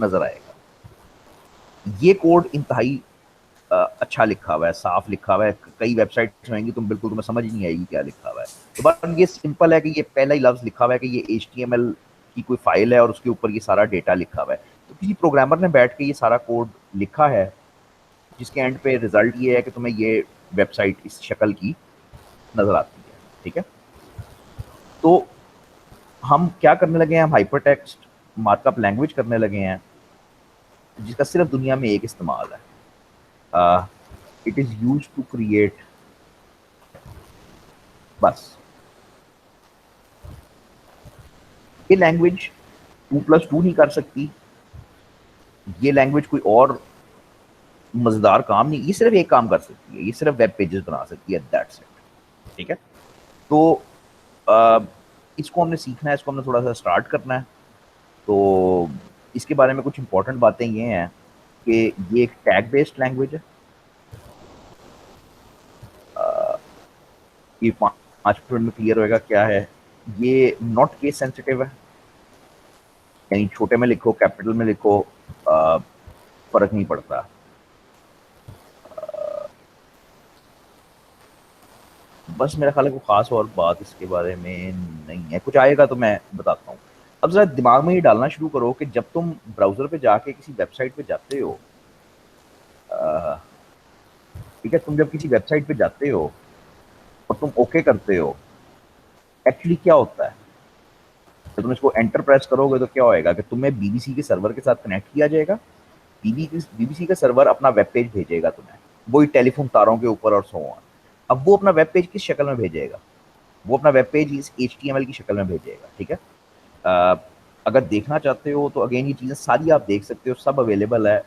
नजर आएगा। ये कोड इंतहाई अच्छा लिखा हुआ है, साफ लिखा हुआ है। कई वेबसाइट्स होंगी तुम्हें समझ नहीं आएगी क्या लिखा हुआ है। तो बस ये सिंपल है कि ये पहला ही लफ्ज लिखा हुआ है कि ये HTML की कोई फाइल है और उसके ऊपर ये सारा डेटा लिखा हुआ है। तो किसी प्रोग्रामर ने बैठ के ये सारा कोड लिखा है, जिसके एंड पे रिजल्ट ये है कि तुम्हें ये वेबसाइट इस शक्ल की नजर आती है, ठीक है। तो हम क्या करने लगे हैं, हम हाइपरटेक्स्ट मार्कअप लैंग्वेज करने लगे हैं, जिसका सिर्फ दुनिया में एक इस्तेमाल है। It is used to create, बस ये लैंग्वेज 2+2 नहीं कर सकती। ये लैंग्वेज कोई और मजेदार काम नहीं, ये सिर्फ एक काम कर सकती है, ये सिर्फ वेब पेजेस बना सकती है, दैट्स इट, ठीक है। तो इसको हमने सीखना है, इसको हमने थोड़ा सा स्टार्ट करना है। तो इसके बारे में कुछ इंपॉर्टेंट बातें ये हैं कि ये एक टैग बेस्ड लैंग्वेज है। ये 5 मिनट में क्लियर होएगा क्या है। ये नॉट केस सेंसिटिव है, यानी छोटे में लिखो कैपिटल में लिखो फर्क नहीं पड़ता। बस मेरा ख्याल है कोई खास और बात इसके बारे में नहीं है, कुछ आएगा तो मैं बताता हूँ। अब जरा दिमाग में ये डालना शुरू करो कि जब तुम ब्राउजर पे जाके किसी वेबसाइट पे जाते हो, ठीक है, तुम जब किसी वेबसाइट पे जाते हो और तुम ओके करते हो, एक्चुअली क्या होता है? जब तुम इसको एंटर प्रेस करोगे तो क्या होएगा कि तुम्हें BBC के सर्वर के साथ कनेक्ट किया जाएगा। BBC का सर्वर अपना वेब पेज भेजेगा तुम्हें, वही टेलीफोन तारों के ऊपर और सो ऑन। अब वो अपना वेब पेज किस शक्ल में भेजेगा? वो अपना वेब पेज इस HTML की शक्ल में भेजेगा, ठीक है। अगर देखना चाहते हो तो अगेन ये चीज़ें सारी आप देख सकते हो, सब अवेलेबल है।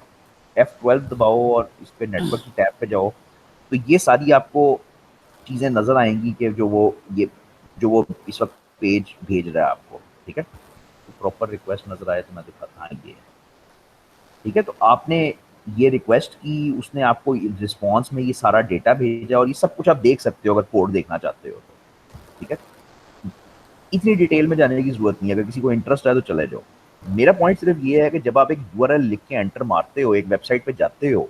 F12 दबाओ और इस पे नेटवर्क की टैब पे जाओ, तो ये सारी आपको चीज़ें नज़र आएंगी कि जो वो इस वक्त पेज भेज रहा है आपको, ठीक है। तो प्रॉपर रिक्वेस्ट नज़र आए तो मैं दिखाता हूँ ये, ठीक है। तो आपने ये रिक्वेस्ट की, उसने आपको रिस्पॉन्स में ये सारा डेटा भेजा, और ये सब कुछ आप देख सकते हो अगर कोड देखना चाहते हो तो, ठीक है। इतनी डिटेल में जाने की जरूरत नहीं है, अगर किसी को इंटरेस्ट है तो चले जाओ। मेरा पॉइंट सिर्फ ये है कि जब आप एक URL लिख के एंटर मारते हो, एक वेबसाइट पे जाते हो,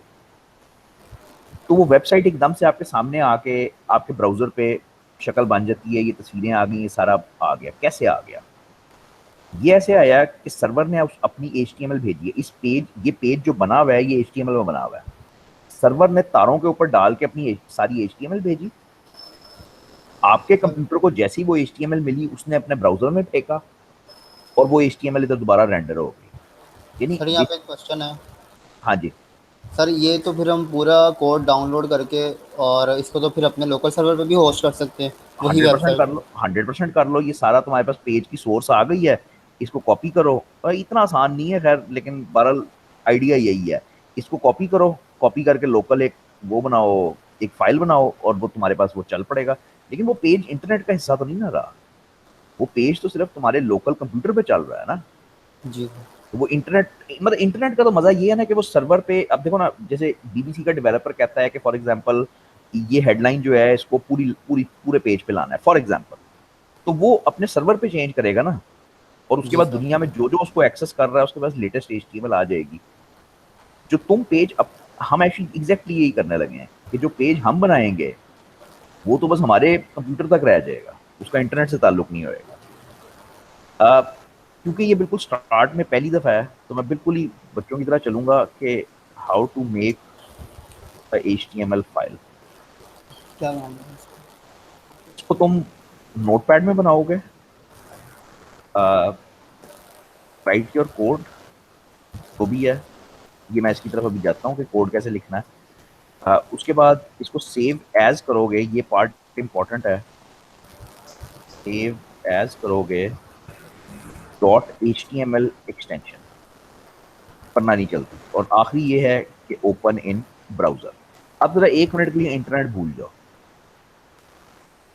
तो वो वेबसाइट एकदम से आपके सामने आके आपके ब्राउजर पे शक्ल बन जाती है, ये तस्वीरें आ गई, ये सारा आ गया। कैसे आ गया? ये ऐसे आया कि सर्वर ने अपनी HTML भेजी है। ये पेज जो बना हुआ है ये HTML में बना हुआ है। सर्वर ने तारों के ऊपर डाल के अपनी सारी HTML भेजी। आपके कंप्यूटर को जैसी वो HTML मिली उसने अपने ब्राउजर में फेंका और वो HTML इधर दोबारा रेंडर हो गई। यानी सर यहाँ पे एक क्वेश्चन है। हाँ जी, सर ये तो फिर हम पूरा कोड डाउनलोड करके और इसको तो फिर अपने लोकल सर्वर पे भी होस्ट कर सकते हैं, वही 100% कर वेबसाइट। लो, 100% कर लो। ये सारा तुम्हारे पास पेज की सोर्स आ गई है, इसको कॉपी करो। और इतना आसान नहीं है खैर, लेकिन बहरहाल आइडिया यही है। इसको कॉपी करो, कॉपी करके लोकल एक वो बनाओ, एक फाइल बनाओ और वो तुम्हारे पास वो चल पड़ेगा। लेकिन वो पेज इंटरनेट का हिस्सा तो नहीं ना रहा। वो पेज तो सिर्फ तुम्हारे लोकल कंप्यूटर पे चल रहा है ना। जी। तो वो इंटरनेट, मतलब इंटरनेट का तो मजा ये है ना कि वो सर्वर पे, अब देखो ना, जैसे BBC का डेवलपर कहता है कि फॉर एग्जांपल ये हेडलाइन जो है इसको पूरी पूरी पूरे पेज पे लाना है फॉर एग्जांपल, तो वो अपने सर्वर पे चेंज करेगा ना, और उसके जी बाद सर। दुनिया में जो जो उसको एक्सेस कर रहा है उसके पास लेटेस्ट HTML आ जाएगी। जो तुम पेज अब, हम एक्चुअली एग्जैक्टली यही करने लगे हैं कि जो पेज हम बनाएंगे वो तो बस हमारे कंप्यूटर तक रह जाएगा, उसका इंटरनेट से ताल्लुक नहीं होएगा। क्योंकि ये बिल्कुल स्टार्ट में पहली दफ़ा है, तो मैं बिल्कुल ही बच्चों की तरह चलूंगा कि how to make a HTML file. क्या नाम है इसका? इसको तुम नोटपैड में बनाओगे, राइट योर कोड तो भी है। ये मैं इसकी तरफ अभी जाता हूँ कि कोड कैसे लिखना है। उसके बाद इसको सेव एज करोगे, ये पार्ट इंपॉर्टेंट है। सेव एज करोगे .html एक्सटेंशन, पन्ना नहीं चलती। और आखिरी ये है कि ओपन इन ब्राउजर। अब जरा 1 मिनट के लिए इंटरनेट भूल जाओ।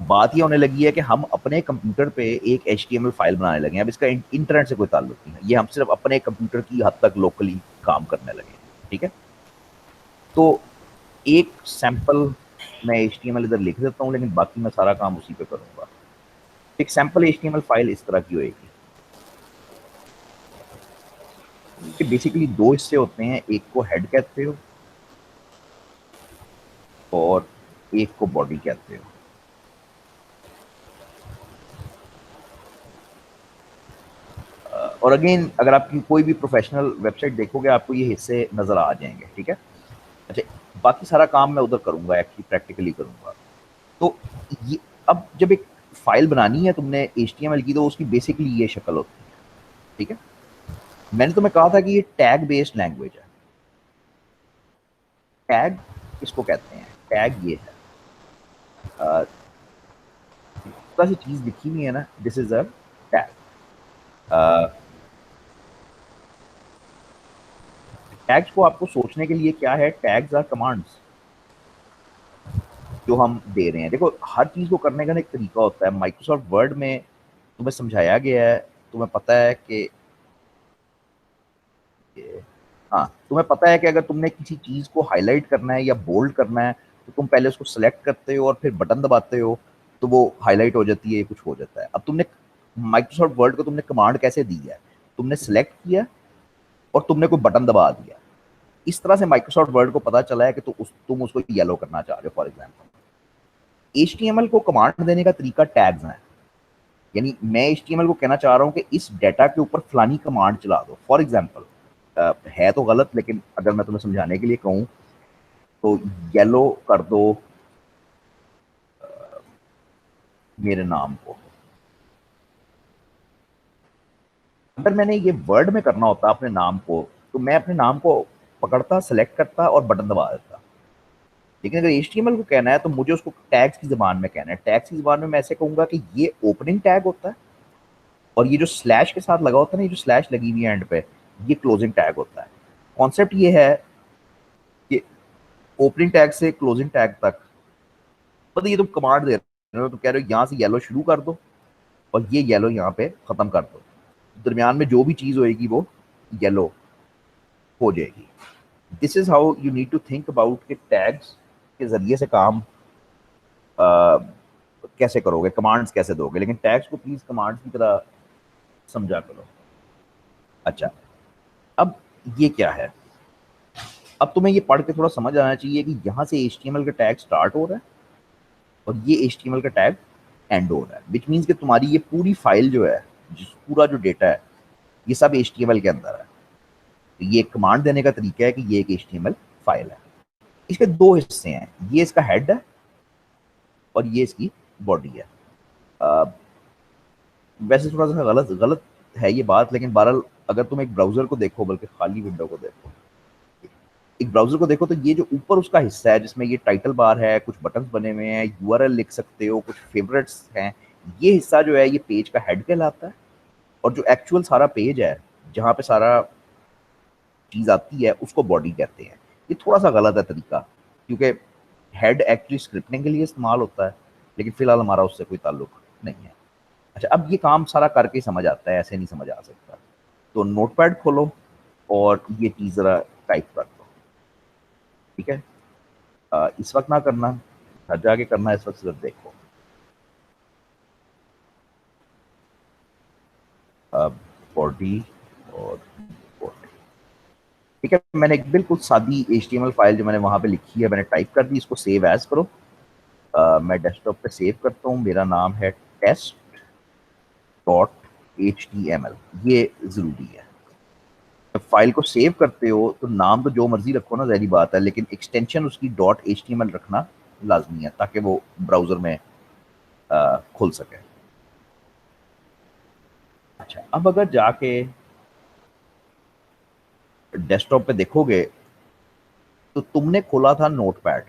बात ये होने लगी है कि हम अपने कंप्यूटर पे एक HTML फाइल बनाने लगे हैं। अब इसका इंटरनेट से कोई ताल्लुक नहीं है, ये हम सिर्फ अपने कंप्यूटर की हद तक लोकली काम करने लगे हैं। ठीक है, तो एक सैंपल मैं HTML इधर लिख देता हूँ, लेकिन बाकी मैं सारा काम उसी पे करूंगा। एक सैंपल HTML फाइल इस तरह की होएगी कि बेसिकली 2 हिस्से होते हैं, एक को हेड कहते हो और एक को बॉडी कहते हो। और अगेन अगर आपकी कोई भी प्रोफेशनल वेबसाइट देखोगे आपको ये हिस्से नजर आ जाएंगे। ठीक है, अच्छा, बाकी सारा काम मैं उधर करूंगा, एक्चुअली प्रैक्टिकली करूंगा। तो ये, अब जब एक फाइल बनानी है तुमने HTML की, तो उसकी बेसिकली ये शक्ल होती है। ठीक है, मैंने तुम्हें कहा था कि ये टैग बेस्ड लैंग्वेज है। टैग इसको कहते हैं, टैग ये है, थोड़ा सी चीज लिखी हुई है ना, this is a tag. Tags को आपको सोचने के लिए क्या है, टैग्स आर कमांड्स जो हम दे रहे हैं। देखो, हर चीज को करने का ना एक तरीका होता है। माइक्रोसॉफ्ट वर्ड में तुम्हें समझाया गया है, तुम्हें पता है कि हाँ, तुम्हें पता है कि अगर तुमने किसी चीज को हाईलाइट करना है या बोल्ड करना है तो तुम पहले उसको सेलेक्ट करते हो और फिर बटन दबाते हो, तो वो हाईलाइट हो जाती है, कुछ हो जाता है। अब तुमने माइक्रोसॉफ्ट वर्ड को तुमने कमांड कैसे दी है, तुमने सेलेक्ट किया और तुमने कोई बटन दबा दिया। इस तरह से माइक्रोसॉफ्ट वर्ड को पता चला है कि तुम उसको येलो करना चाह रहे हो। फॉर एग्जाम्पल, HTML को कमांड देने का तरीका टैग्स है। यानी मैं HTML को कहना चाह रहा हूँ कि इस डेटा के ऊपर फलानी कमांड चला दो। फॉर एग्जाम्पल, है तो गलत, लेकिन अगर मैं तुम्हें समझाने के लिए कहूँ तो येलो कर दो मेरे नाम को। अगर मैंने ये वर्ड में करना होता अपने नाम को, तो मैं अपने नाम को पकड़ता, सेलेक्ट करता और बटन दबा देता। लेकिन अगर HTML को कहना है तो मुझे उसको टैग्स की जबान में कहना है। टैग्स की जबान में मैं ऐसे कहूंगा कि ये ओपनिंग टैग होता है और ये जो स्लैश के साथ लगा होता है ना, ये जो स्लैश लगी हुई है एंड पे, ये क्लोजिंग टैग होता है। कॉन्सेप्ट ये है कि ओपनिंग टैग से क्लोजिंग टैग तक, मतलब ये तुम कमांड दे रहे हो, तुम कह रहे हो यहाँ से येलो शुरू कर दो और ये येलो यहाँ पे खत्म कर दो, दरमियान में जो भी चीज होएगी वो येलो हो जाएगी। This is how you need to think about कि टैग्स के जरिए से काम कैसे करोगे, कमांड्स कैसे दोगे। लेकिन टैग्स को प्लीज कमांड्स की तरह समझा करो। अच्छा, अब ये क्या है, अब तुम्हें ये पढ़ के थोड़ा समझ आना चाहिए कि यहाँ से HTML का टैग स्टार्ट हो रहा है और ये HTML का टैग एंड हो रहा है, विच मीन्स कि तुम्हारी ये पूरी फाइल जो है, पूरा जो डेटा है, ये सब HTML के अंदर है। तो ये एक कमांड देने का तरीका है कि ये एक HTML फाइल है। इसके दो हिस्से हैं, ये इसका हेड है और ये इसकी बॉडी है। वैसे थोड़ा सा गलत गलत है ये बात, लेकिन बहरहाल अगर तुम एक ब्राउजर को देखो, बल्कि खाली विंडो को देखो, एक ब्राउजर को देखो, तो ये जो ऊपर उसका हिस्सा है जिसमें ये टाइटल बार है, कुछ बटन्स बने हुए हैं, URL लिख सकते हो, कुछ फेवरेट्स हैं, ये हिस्सा जो है ये पेज का हेड कहलाता है। और जो एक्चुअल सारा पेज है जहाँ पे सारा चीज आती है उसको बॉडी कहते हैं। ये थोड़ा सा गलत है तरीका, क्योंकि हेड एक्चुअली स्क्रिप्टिंग के लिए इस्तेमाल होता है, लेकिन फिलहाल हमारा उससे कोई ताल्लुक नहीं है। अच्छा, अब ये काम सारा करके ही समझ आता है, ऐसे नहीं समझ आ सकता। तो नोटपैड खोलो और ये चीज़ ज़रा टाइप कर दो, ठीक है। इस वक्त ना करना, घर जाके करना, इस वक्त सिर्फ देखो। बॉडी और बॉडी, ठीक है। मैंने एक बिल्कुल सादी HTML फाइल जो मैंने वहाँ पे लिखी है मैंने टाइप कर दी, इसको सेव एज करो। मैं डेस्कटॉप पे सेव करता हूँ, मेरा नाम है test.html, ये ज़रूरी है। जब फाइल को सेव करते हो तो नाम तो जो मर्जी रखो ना, ज़ाहिर बात है, लेकिन एक्सटेंशन उसकी .html रखना लाजमी है ताकि वो ब्राउज़र में खुल सके। अच्छा, अब अगर जाके डेस्कटॉप पे देखोगे तो तुमने खोला था नोटपैड,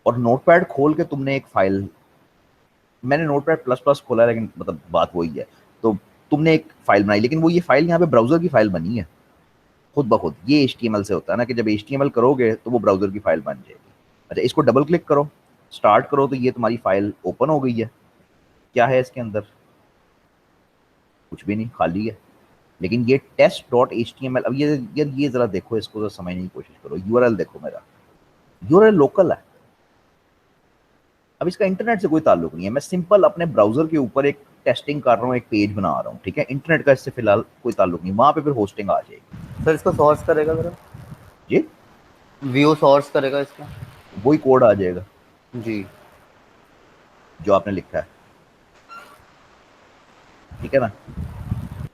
और नोटपैड खोल के तुमने एक फाइल, मैंने नोटपैड प्लस प्लस खोला, लेकिन मतलब बात वही है। तो तुमने एक फाइल बनाई, लेकिन वो ये फाइल यहाँ पे ब्राउजर की फाइल बनी है खुद ब खुद। ये HTML से होता है ना कि जब HTML करोगे तो वो ब्राउजर की फाइल बन जाएगी। अच्छा, इसको डबल क्लिक करो, स्टार्ट करो, तो ये तुम्हारी फाइल ओपन हो गई है। क्या है इसके अंदर? कुछ भी नहीं, खाली है। लेकिन ये test.html, अब ये जरा देखो, इसको जरा समझने की कोशिश करो। URL देखो, मेरा URL लोकल है। अब इसका इंटरनेट से कोई ताल्लुक नहीं है, मैं सिंपल अपने ब्राउजर के ऊपर एक टेस्टिंग कर रहा हूँ, एक पेज बना रहा हूँ, ठीक है। इंटरनेट का इससे फिलहाल कोई ताल्लुक नहीं, वहां पे फिर होस्टिंग आ जाएगी। सर इसको सोर्स करेगा जरा, जी, व्यू सोर्स करेगा इसका। वही कोड आ जाएगा जी जो आपने लिखा है, ठीक है ना।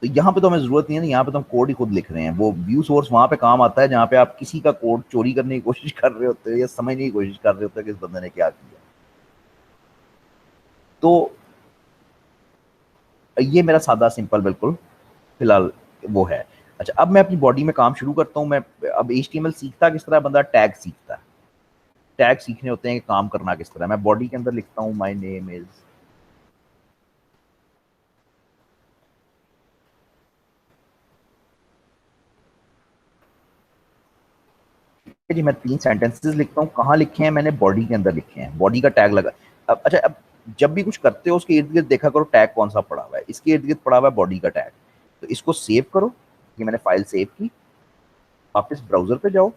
तो यहाँ पे तो हमें जरूरत नहीं है ना, यहाँ पे तो हम कोड ही खुद लिख रहे हैं। वो व्यू सोर्स वहां पे काम आता है जहाँ पे आप किसी का कोड चोरी करने की कोशिश कर रहे होते हो या समझने की कोशिश कर रहे होते हो कि इस बंदे ने क्या किया। तो ये मेरा सादा सिंपल बिल्कुल फिलहाल वो है। अच्छा, अब मैं अपनी बॉडी में काम शुरू करता हूँ। मैं अब HTML सीखता किस तरह, बंदा टैग सीखता है। टैग सीखने होते हैं कि काम करना किस तरह। मैं बॉडी के अंदर लिखता हूँ माय नेम इज, जी मैं 3 सेंटेंसेस लिखता हूँ। कहाँ लिखे हैं मैंने? बॉडी के अंदर लिखे हैं, बॉडी का टैग लगा। अब अच्छा, अब जब भी कुछ करते हो उसके इर्द गिर्द देखा करो टैग कौन सा पड़ा हुआ है। इसके इर्द गिर्द पड़ा हुआ है बॉडी का टैग। तो इसको सेव करो, ये मैंने फाइल सेव की। वापस ब्राउजर पे जाओ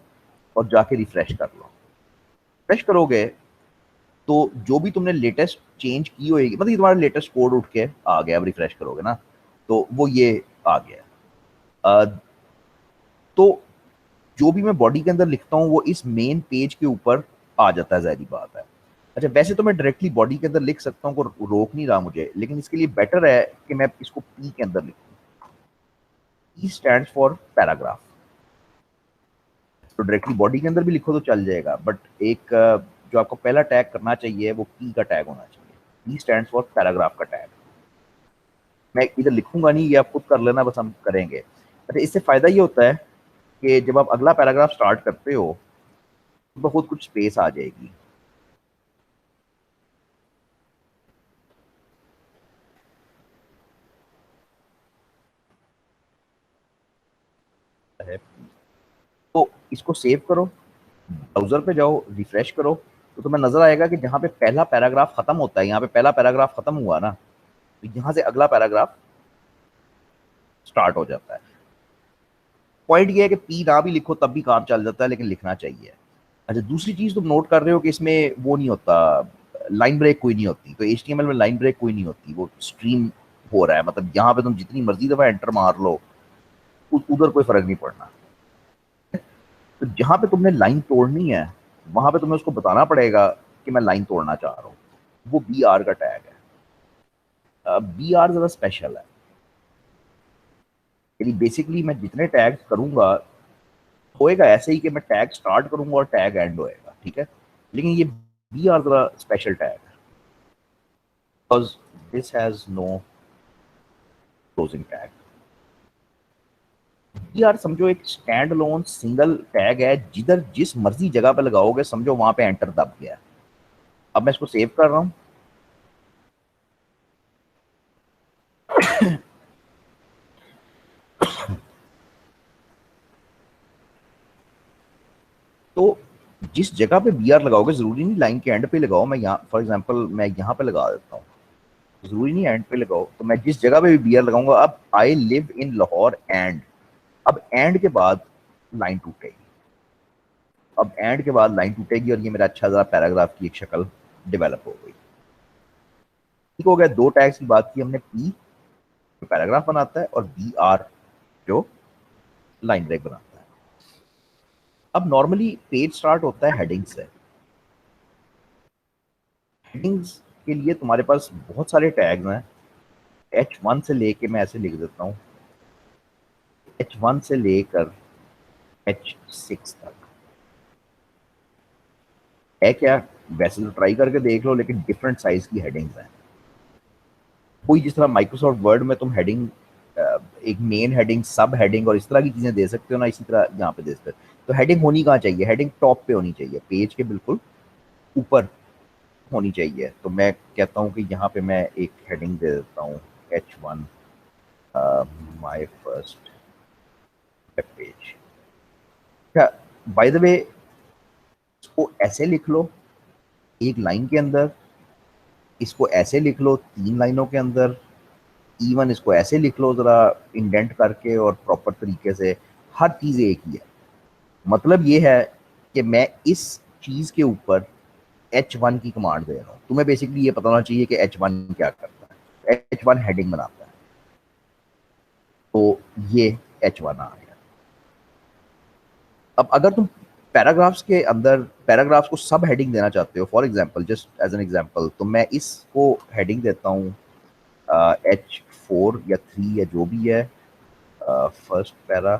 और जाके रिफ्रेश कर लो। रिफ्रेश करोगे तो जो भी तुमने लेटेस्ट चेंज की होगी, मतलब ये तुम्हारा लेटेस्ट कोड उठ के आ गया। अब रिफ्रेश करोगे ना तो वो ये आ गया। तो जो भी मैं बॉडी के अंदर लिखता हूँ वो इस मेन पेज के ऊपर आ जाता है, ज़ाहिर बात है। अच्छा, वैसे तो मैं डायरेक्टली बॉडी के अंदर लिख सकता हूँ, को रोक नहीं रहा मुझे, लेकिन इसके लिए बेटर है कि मैं इसको पी के अंदर लिखूँ। P stands for paragraph. तो डायरेक्टली बॉडी के अंदर भी लिखो तो चल जाएगा, बट एक जो आपको पहला टैग करना चाहिए वो पी का टैग होना चाहिए। पी स्टैंड्स फॉर पैराग्राफ का टैग। मैं इधर लिखूंगा नहीं, ये आप खुद कर लेना, बस हम करेंगे। अच्छा, इससे फायदा ये होता है कि जब आप अगला पैराग्राफ स्टार्ट करते हो तो बहुत कुछ स्पेस आ जाएगी। है, तो इसको सेव करो, ब्राउजर पे जाओ, रिफ्रेश करो, तो तुम्हें नजर आएगा कि जहाँ पे पहला पैराग्राफ खत्म होता है, यहाँ पे पहला पैराग्राफ खत्म हुआ ना, तो यहाँ से अगला पैराग्राफ स्टार्ट हो जाता है। पॉइंट ये है कि पी ना भी लिखो तब भी काम चल जाता है, लेकिन लिखना चाहिए। अच्छा, दूसरी चीज तुम नोट कर रहे हो कि इसमें वो नहीं होता, लाइन ब्रेक कोई नहीं होती। तो HTML में लाइन ब्रेक कोई नहीं होती, वो स्ट्रीम हो रहा है। मतलब यहाँ पे तुम जितनी मर्जी दफा एंटर मार लो, उधर कोई फर्क नहीं पड़ना। तो जहां पे तुमने लाइन तोड़नी है वहां पे तुम्हें उसको बताना पड़ेगा कि मैं लाइन तोड़ना चाह रहा हूँ। वो बी आर का टैग है। बी आर जरा स्पेशल है, यानी बेसिकली मैं जितने टैग्स करूंगा होएगा ऐसे ही कि मैं टैग स्टार्ट करूंगा और टैग एंड होएगा, ठीक है। लेकिन ये बी आर जरा स्पेशल टैग है because this has no closing tag. B R समझो एक स्टैंड अलोन सिंगल टैग है, जिधर जिस मर्जी जगह पे लगाओगे समझो वहां पे एंटर दब गया है। अब मैं इसको सेव कर रहा हूं। तो जिस जगह पे बी आर लगाओगे जरूरी नहीं लाइन के एंड पे लगाओ। मैं यहाँ फॉर एग्जांपल मैं यहाँ पे लगा देता हूँ, जरूरी नहीं एंड पे लगाओ। तो मैं जिस जगह पे भी बी आर लगाऊंगा, अब I live in Lahore and, अब एंड के बाद लाइन टूटेगी। अब एंड के बाद लाइन टूटेगी और ये मेरा अच्छा सा पैराग्राफ की एक शक्ल डेवलप हो गई। ठीक हो गया। दो टैग्स की बात की हमने, पी जो पैराग्राफ बनाता है और बी आर जो लाइन ब्रेक बनाता है। अब नॉर्मली पेज स्टार्ट होता है हेडिंग से। हेडिंग्स के लिए तुम्हारे पास बहुत सारे टैग्स हैं। H1 से लेके मैं ऐसे लिख देता हूँ, H1 से लेकर H6 तक है क्या, वैसे तो ट्राई करके देख लो, लेकिन डिफरेंट साइज की हेडिंग्स हैं। कोई जिस तरह माइक्रोसॉफ्ट वर्ड में तुम हेडिंग, एक मेन हेडिंग, सब हेडिंग और इस तरह की चीजें दे सकते हो ना, इसी तरह यहाँ पे दे सकते हो। तो हेडिंग होनी कहाँ चाहिए, हेडिंग टॉप पे होनी चाहिए, पेज के बिल्कुल ऊपर होनी चाहिए। तो मैं कहता हूँ कि यहाँ पे मैं एक हेडिंग दे देता हूँ, H1 my first web page. क्या, बाय द वे इसको ऐसे लिख लो एक लाइन के अंदर, इसको ऐसे लिख लो 3 लाइनों के अंदर, इवन इसको ऐसे लिख लो जरा इंडेंट करके और प्रॉपर तरीके से। हर चीज एक ही है। मतलब ये है कि मैं इस चीज के ऊपर H1 की कमांड दे रहा हूँ। तुम्हें बेसिकली ये पता होना चाहिए कि H1 क्या करता है। H1 हेडिंग बनाता है, तो ये H1 आ गया। अब अगर तुम पैराग्राफ्स के अंदर पैराग्राफ्स को सब हेडिंग देना चाहते हो, for example just as an example, तो मैं इसको हेडिंग देता हूँ H4 या 3 या जो भी है, फर्स्ट पैरा,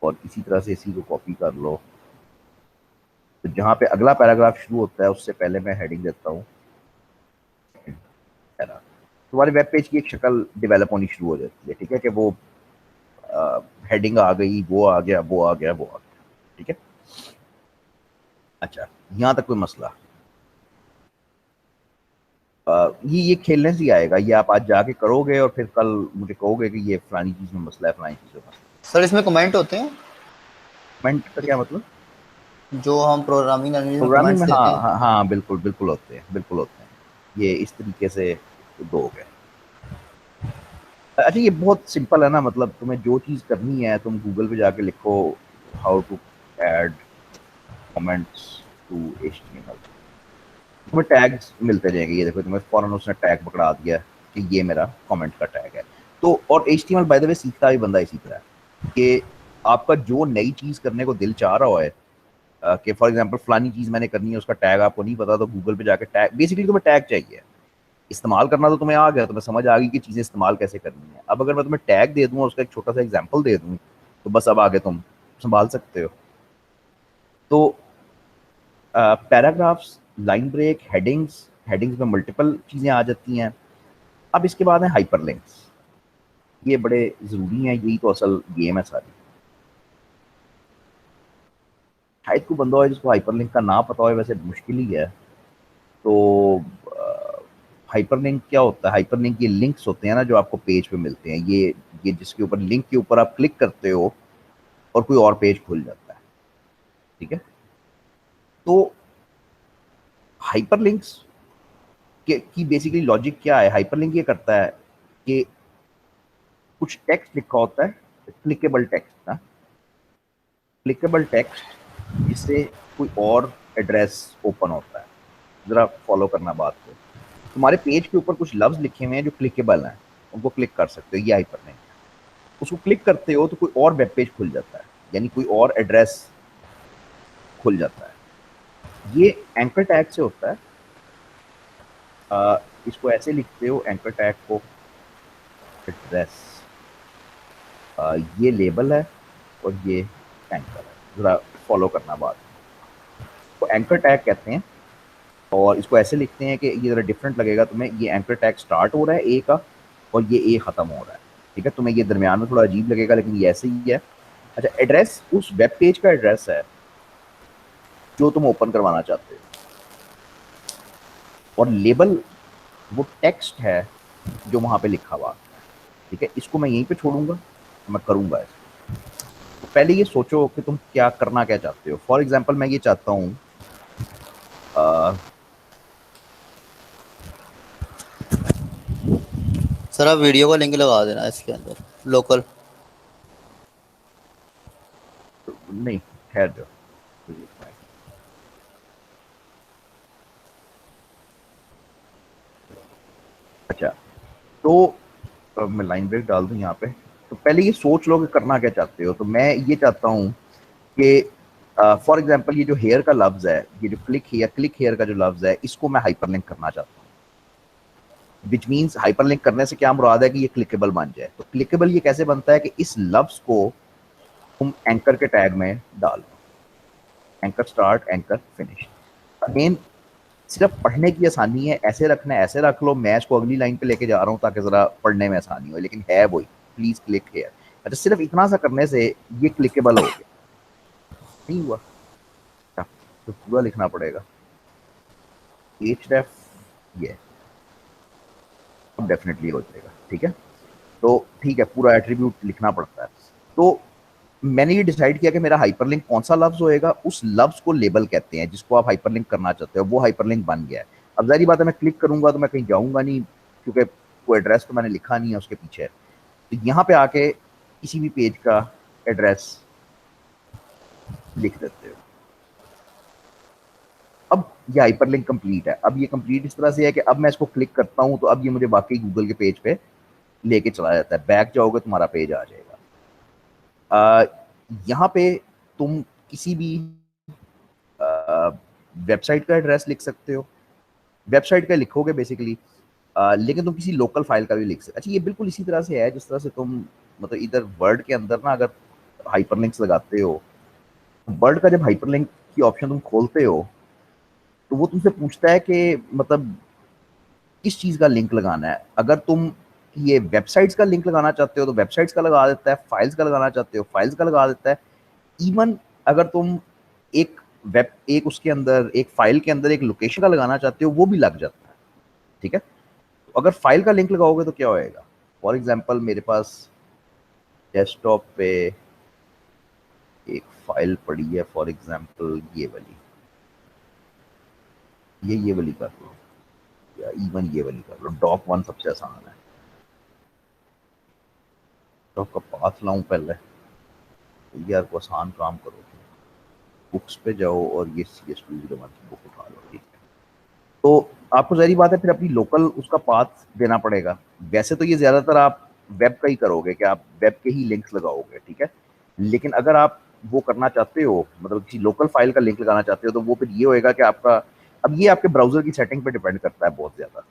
और इसी तरह से इसी को कॉपी कर लो। तो जहां पे अगला पैराग्राफ शुरू होता है उससे पहले मैं हेडिंग देता हूँ पैरा। तुम्हारे वेब पेज की एक शक्ल डेवलप होनी शुरू हो जाती है, ठीक है, कि वो हेडिंग आ गई, वो आ गया, वो आ गया, वो आ गया, ठीक है। अच्छा, यहाँ तक कोई मसला? ये खेलने से ही आएगा। ये आप आज जाके करोगे और फिर कल मुझे कहोगे कि ये फलानी चीज में मसला है, फलानी चीज में मसला। सर इसमें कमेंट होते हैं? कमेंट का क्या मतलब? जो हम प्रोग्रामिंग लैंग्वेज में प्रोग्रामिंग कमेंट्स में देते हाँ हैं। हाँ हाँ, बिल्कुल बिल्कुल होते हैं, बिल्कुल होते हैं। ये इस तरीके से दोगे। अच्छा, ये बहुत सिंपल है ना, मतलब तुम्हें जो चीज़ करनी है तुम गूगल पे जाके लिखो how to add comments to HTML, तुम्हें टैग्स मिलते जाएंगे। ये देखो तुम्हें फौरन उसने टैग पकड़ा दिया कि ये मेरा कमेंट का टैग है। तो और HTML बाय द वे सीखता भी बंदा इसी तरह कि आपका जो नई चीज़ करने को दिल चाह रहा है, कि फॉर एग्जांपल फलानी चीज़ मैंने करनी है, उसका टैग आपको नहीं पता, तो गूगल पे जाके टैग, बेसिकली तुम्हें टैग चाहिए। इस्तेमाल करना तो तुम्हें आ गया, तुम्हें समझ आ गई कि चीज़ें इस्तेमाल कैसे करनी है। अब अगर मैं तुम्हें टैग दे दूँ और उसका एक छोटा सा एग्जाम्पल दे दूँ, तो बस अब आगे तुम संभाल सकते हो। तो paragraphs, line break, headings, headings में मल्टीपल चीज़ें आ जाती हैं। अब इसके बाद है हाइपरलिंक्स। ये बड़े ज़रूरी हैं, यही तो असल गेम है सारी। शायद कोई बंदा है जिसको हाइपरलिंक का ना पता हो, वैसे मुश्किल ही है। तो हाइपरलिंक क्या होता है? हाइपरलिंक ये लिंक्स होते हैं ना जो आपको पेज पे मिलते हैं। ये जिसके ऊपर, लिंक के ऊपर आप क्लिक करते हो और कोई और पेज खुल जाता है, ठीक है। तो हाइपरलिंक्स की बेसिकली लॉजिक क्या है? हाइपरलिंक ये करता है कि कुछ टेक्स्ट लिखा होता है, क्लिकेबल टेक्स्ट ना, क्लिकेबल टेक्स्ट जिससे कोई और एड्रेस ओपन होता है। जरा फॉलो करना बात को। तुम्हारे पेज के ऊपर कुछ लफ्ज लिखे हुए हैं जो क्लिकेबल हैं, उनको क्लिक कर सकते हो, ये हाइपरलिंक है। उसको क्लिक करते हो तो कोई और वेब पेज खुल जाता है। यानी कोई और एड्रेस खुल जाता है। ये एंकर टैग से होता है। इसको ऐसे लिखते हो एंकर टैग को, एड्रेस, ये लेबल है और ये एंकर है। ज़रा फॉलो करना बात। तो एंकर टैग कहते हैं और इसको ऐसे लिखते हैं कि ये ज़रा डिफरेंट लगेगा तुम्हें। ये एंकर टैग स्टार्ट हो रहा है ए का और ये ए ख़त्म हो रहा है, ठीक है। तुम्हें ये दरमियान में थोड़ा अजीब लगेगा लेकिन ये ऐसे ही है। अच्छा, एड्रेस उस वेब पेज का एड्रेस है जो तुम ओपन करवाना चाहते हो, और लेबल वो टेक्स्ट है जो वहाँ पे लिखा हुआ, ठीक है। इसको मैं यहीं पे छोड़ूंगा, मैं करूँगा इसको। तो पहले ये सोचो कि तुम क्या करना क्या चाहते हो। फॉर एग्जाम्पल मैं ये चाहता हूँ सर आप वीडियो का लिंक लगा देना इसके अंदर, लोकल। नहीं, ठहर जाओ। अच्छा, तो मैं लाइन ब्रेक डाल दूं यहाँ पे। तो पहले ये सोच लो कि करना क्या चाहते हो। तो मैं ये चाहता हूँ कि फॉर एग्जांपल ये जो हेयर का लफ्ज है, ये जो क्लिक हेयर का जो लफ्ज है, इसको मैं हाइपरलिंक करना चाहता हूँ। विच मीन्स हाइपरलिंक करने से क्या मुराद है कि ये क्लिकेबल बन जाए। तो क्लिकेबल ये कैसे बनता है कि इस लफ्ज को तुम एंकर के टैग में डाल दो, anchor start, anchor finish. Again सिर्फ पढ़ने की आसानी है, ऐसे रखना है, ऐसे रख लो। मैं इसको अगली लाइन पे लेके जा रहा हूँ ताकि जरा पढ़ने में आसानी हो, लेकिन है वही, प्लीज क्लिक हेयर। अच्छा, सिर्फ इतना सा करने से ये क्लिकेबल हो गया। नहीं हुआ? अच्छा, तो पूरा लिखना पड़ेगा। href ये अब डेफिनेटली हो जाएगा, ठीक है। तो ठीक है, पूरा एट्रीब्यूट लिखना पड़ता है। तो मैंने ये डिसाइड किया कि मेरा हाइपरलिंक कौन सा लफ्ज होएगा, उस लफ्ज को लेबल कहते हैं जिसको आप हाइपरलिंक करना चाहते हो। वो हाइपरलिंक बन गया है। अब जाहिर बात है मैं क्लिक करूंगा तो मैं कहीं जाऊंगा नहीं, क्योंकि कोई एड्रेस तो मैंने लिखा नहीं है उसके पीछे। तो यहाँ पे आके किसी भी पेज का एड्रेस लिख देते हो। अब ये हाइपरलिंक कंप्लीट है। अब ये कंप्लीट इस तरह से है कि अब मैं इसको क्लिक करता हूँ तो अब ये मुझे वाकई गूगल के पेज पे लेके चला जाता है। बैक जाओगे तुम्हारा पेज आ जाएगा। यहाँ पे तुम किसी भी वेबसाइट का एड्रेस लिख सकते हो। वेबसाइट का लिखोगे बेसिकली, लेकिन तुम किसी लोकल फाइल का भी लिख सकते। अच्छा, ये बिल्कुल इसी तरह से है जिस तरह से तुम मतलब इधर वर्ड के अंदर ना अगर हाइपरलिंक्स लगाते हो, वर्ड का जब हाइपरलिंक की ऑप्शन तुम खोलते हो तो वो तुमसे पूछता है कि मतलब किस चीज़ का लिंक लगाना है। अगर तुम ये वेबसाइट्स का लिंक लगाना चाहते हो तो वेबसाइट्स का लगा देता है, फाइल्स का लगाना चाहते हो फाइल्स का लगा देता है। इवन अगर तुम एक उसके अंदर एक फाइल के अंदर एक लोकेशन का लगाना चाहते हो वो भी लग जाता है, ठीक है। तो अगर फाइल का लिंक लगाओगे तो क्या होएगा। फॉर एग्जांपल मेरे पास डेस्कटॉप पे एक फाइल पड़ी है, फॉर एग्जांपल ये वाली, ये वाली कर लो, या इवन ये वाली कर लो। डॉक वन सबसे आसान है। डॉक का पाथ लाऊं पहले, यार को आसान काम करो, बुक्स पे जाओ और ये सी एस की बुक उठा लो, ठीक है। तो आपको जहरी बात है फिर अपनी लोकल उसका पाथ देना पड़ेगा। वैसे तो ये ज्यादातर आप वेब का ही करोगे कि आप वेब के ही लिंक्स लगाओगे, ठीक है। लेकिन अगर आप वो करना चाहते हो, मतलब किसी लोकल फाइल का लिंक लगाना चाहते हो, तो वो फिर ये होएगा कि आपका, अब ये आपके ब्राउजर की सेटिंग पे डिपेंड करता है बहुत ज्यादा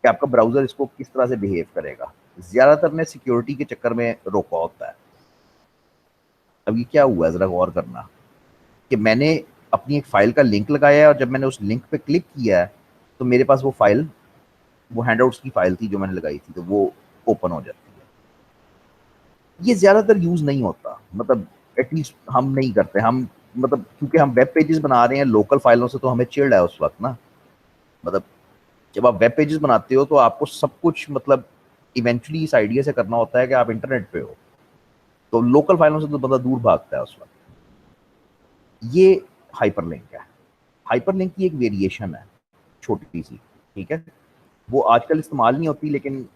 कि आपका ब्राउजर इसको किस तरह से बिहेव करेगा। ज्यादातर ने सिक्योरिटी के चक्कर में रोका होता है। अब ये क्या हुआ है जरा गौर करना कि मैंने अपनी एक फाइल का लिंक लगाया है और जब मैंने उस लिंक पे क्लिक किया है तो मेरे पास वो फाइल, वो हैंडआउट्स की फाइल थी जो मैंने लगाई थी, तो वो ओपन हो जाती है। ये ज्यादातर यूज नहीं होता, मतलब एटलीस्ट हम नहीं करते। हम मतलब क्योंकि हम वेब पेजेस बना रहे हैं लोकल फाइलों से, तो हमें चिढ़ है उस वक्त ना। मतलब जब आप वेब पेजेस बनाते हो तो आपको सब कुछ मतलब इवेंचुअली इस आइडिया से करना होता है कि आप इंटरनेट पे हो, तो लोकल फाइलों से तो बंदा दूर भागता है उस वक्त। ये हाइपरलिंक है। हाइपरलिंक की एक वेरिएशन है छोटी सी, ठीक है। वो आजकल इस्तेमाल नहीं होती लेकिन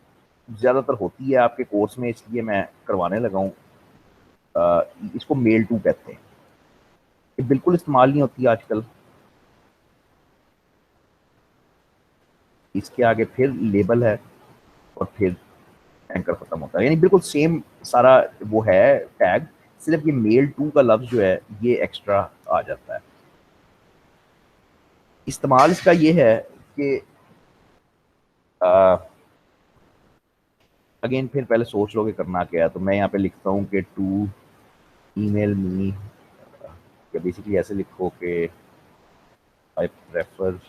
ज़्यादातर होती है आपके कोर्स में, इसलिए मैं करवाने लगा हूँ। इसको मेल टू कहते हैं। ये बिल्कुल इस्तेमाल नहीं होती आजकल। इसके आगे फिर लेबल है और फिर एंकर खत्म होता है, यानी बिल्कुल सेम सारा वो है टैग। सिर्फ ये मेल टू का लफ्ज़ जो है ये एक्स्ट्रा आ जाता है। इस्तेमाल इसका ये है कि अगेन फिर पहले सोच लो कि करना क्या है। तो मैं यहाँ पे लिखता हूँ कि टू ईमेल मी, या बेसिकली ऐसे लिखो कि I prefer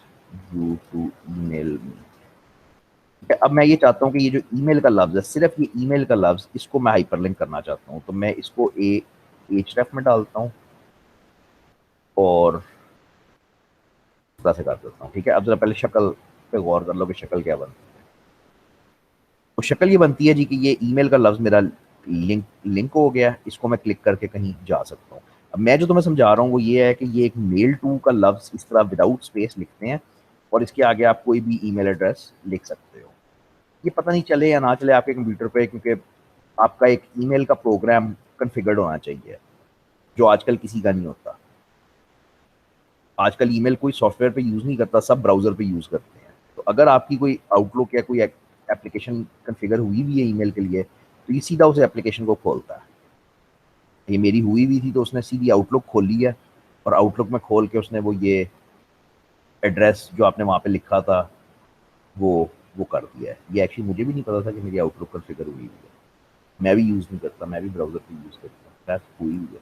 you to email me. अब मैं ये चाहता हूँ कि ये जो ईमेल का लफ्ज़ है, सिर्फ ये ईमेल का लफ्ज़, इसको मैं हाइपरलिंक करना चाहता हूँ। तो मैं इसको href में डालता हूँ और इस तरह से कर देता हूँ। ठीक है, अब जरा पहले शक्ल पे गौर कर लो कि शक्ल क्या बनती है। तो शक्ल ये बनती है जी कि ये ईमेल का लफ्ज़ मेरा लिंक हो गया, इसको मैं क्लिक करके कहीं जा सकता हूँ। अब मैं जो तुम्हें समझा रहा हूँ वो ये है कि ये एक मेल टू का लफ्ज़ इस तरह विदाउट स्पेस लिखते हैं और इसके आगे आप कोई भी ईमेल एड्रेस लिख सकते हो। ये पता नहीं चले या ना चले आपके कंप्यूटर पे, क्योंकि आपका एक ईमेल का प्रोग्राम कॉन्फ़िगर्ड होना चाहिए, जो आजकल किसी का नहीं होता। आजकल ईमेल कोई सॉफ्टवेयर पे यूज़ नहीं करता, सब ब्राउज़र पे यूज़ करते हैं। तो अगर आपकी कोई आउटलुक या कोई एप्लीकेशन कॉन्फ़िगर हुई भी है ईमेल के लिए, तो ये सीधा उस एप्लीकेशन को खोलता है। ये मेरी हुई भी थी, तो उसने सीधी आउटलुक खोली है और आउटलुक में खोल के उसने वो ये एड्रेस जो आपने वहाँ पे लिखा था वो कर दिया है। ये एक्चुअली मुझे भी नहीं पता था कि मेरी आउटलुक कॉन्फ़िगर हुई है। मैं भी यूज़ नहीं करता, मैं भी ब्राउज़र पे यूज़ करता हूँ, हुई भी है।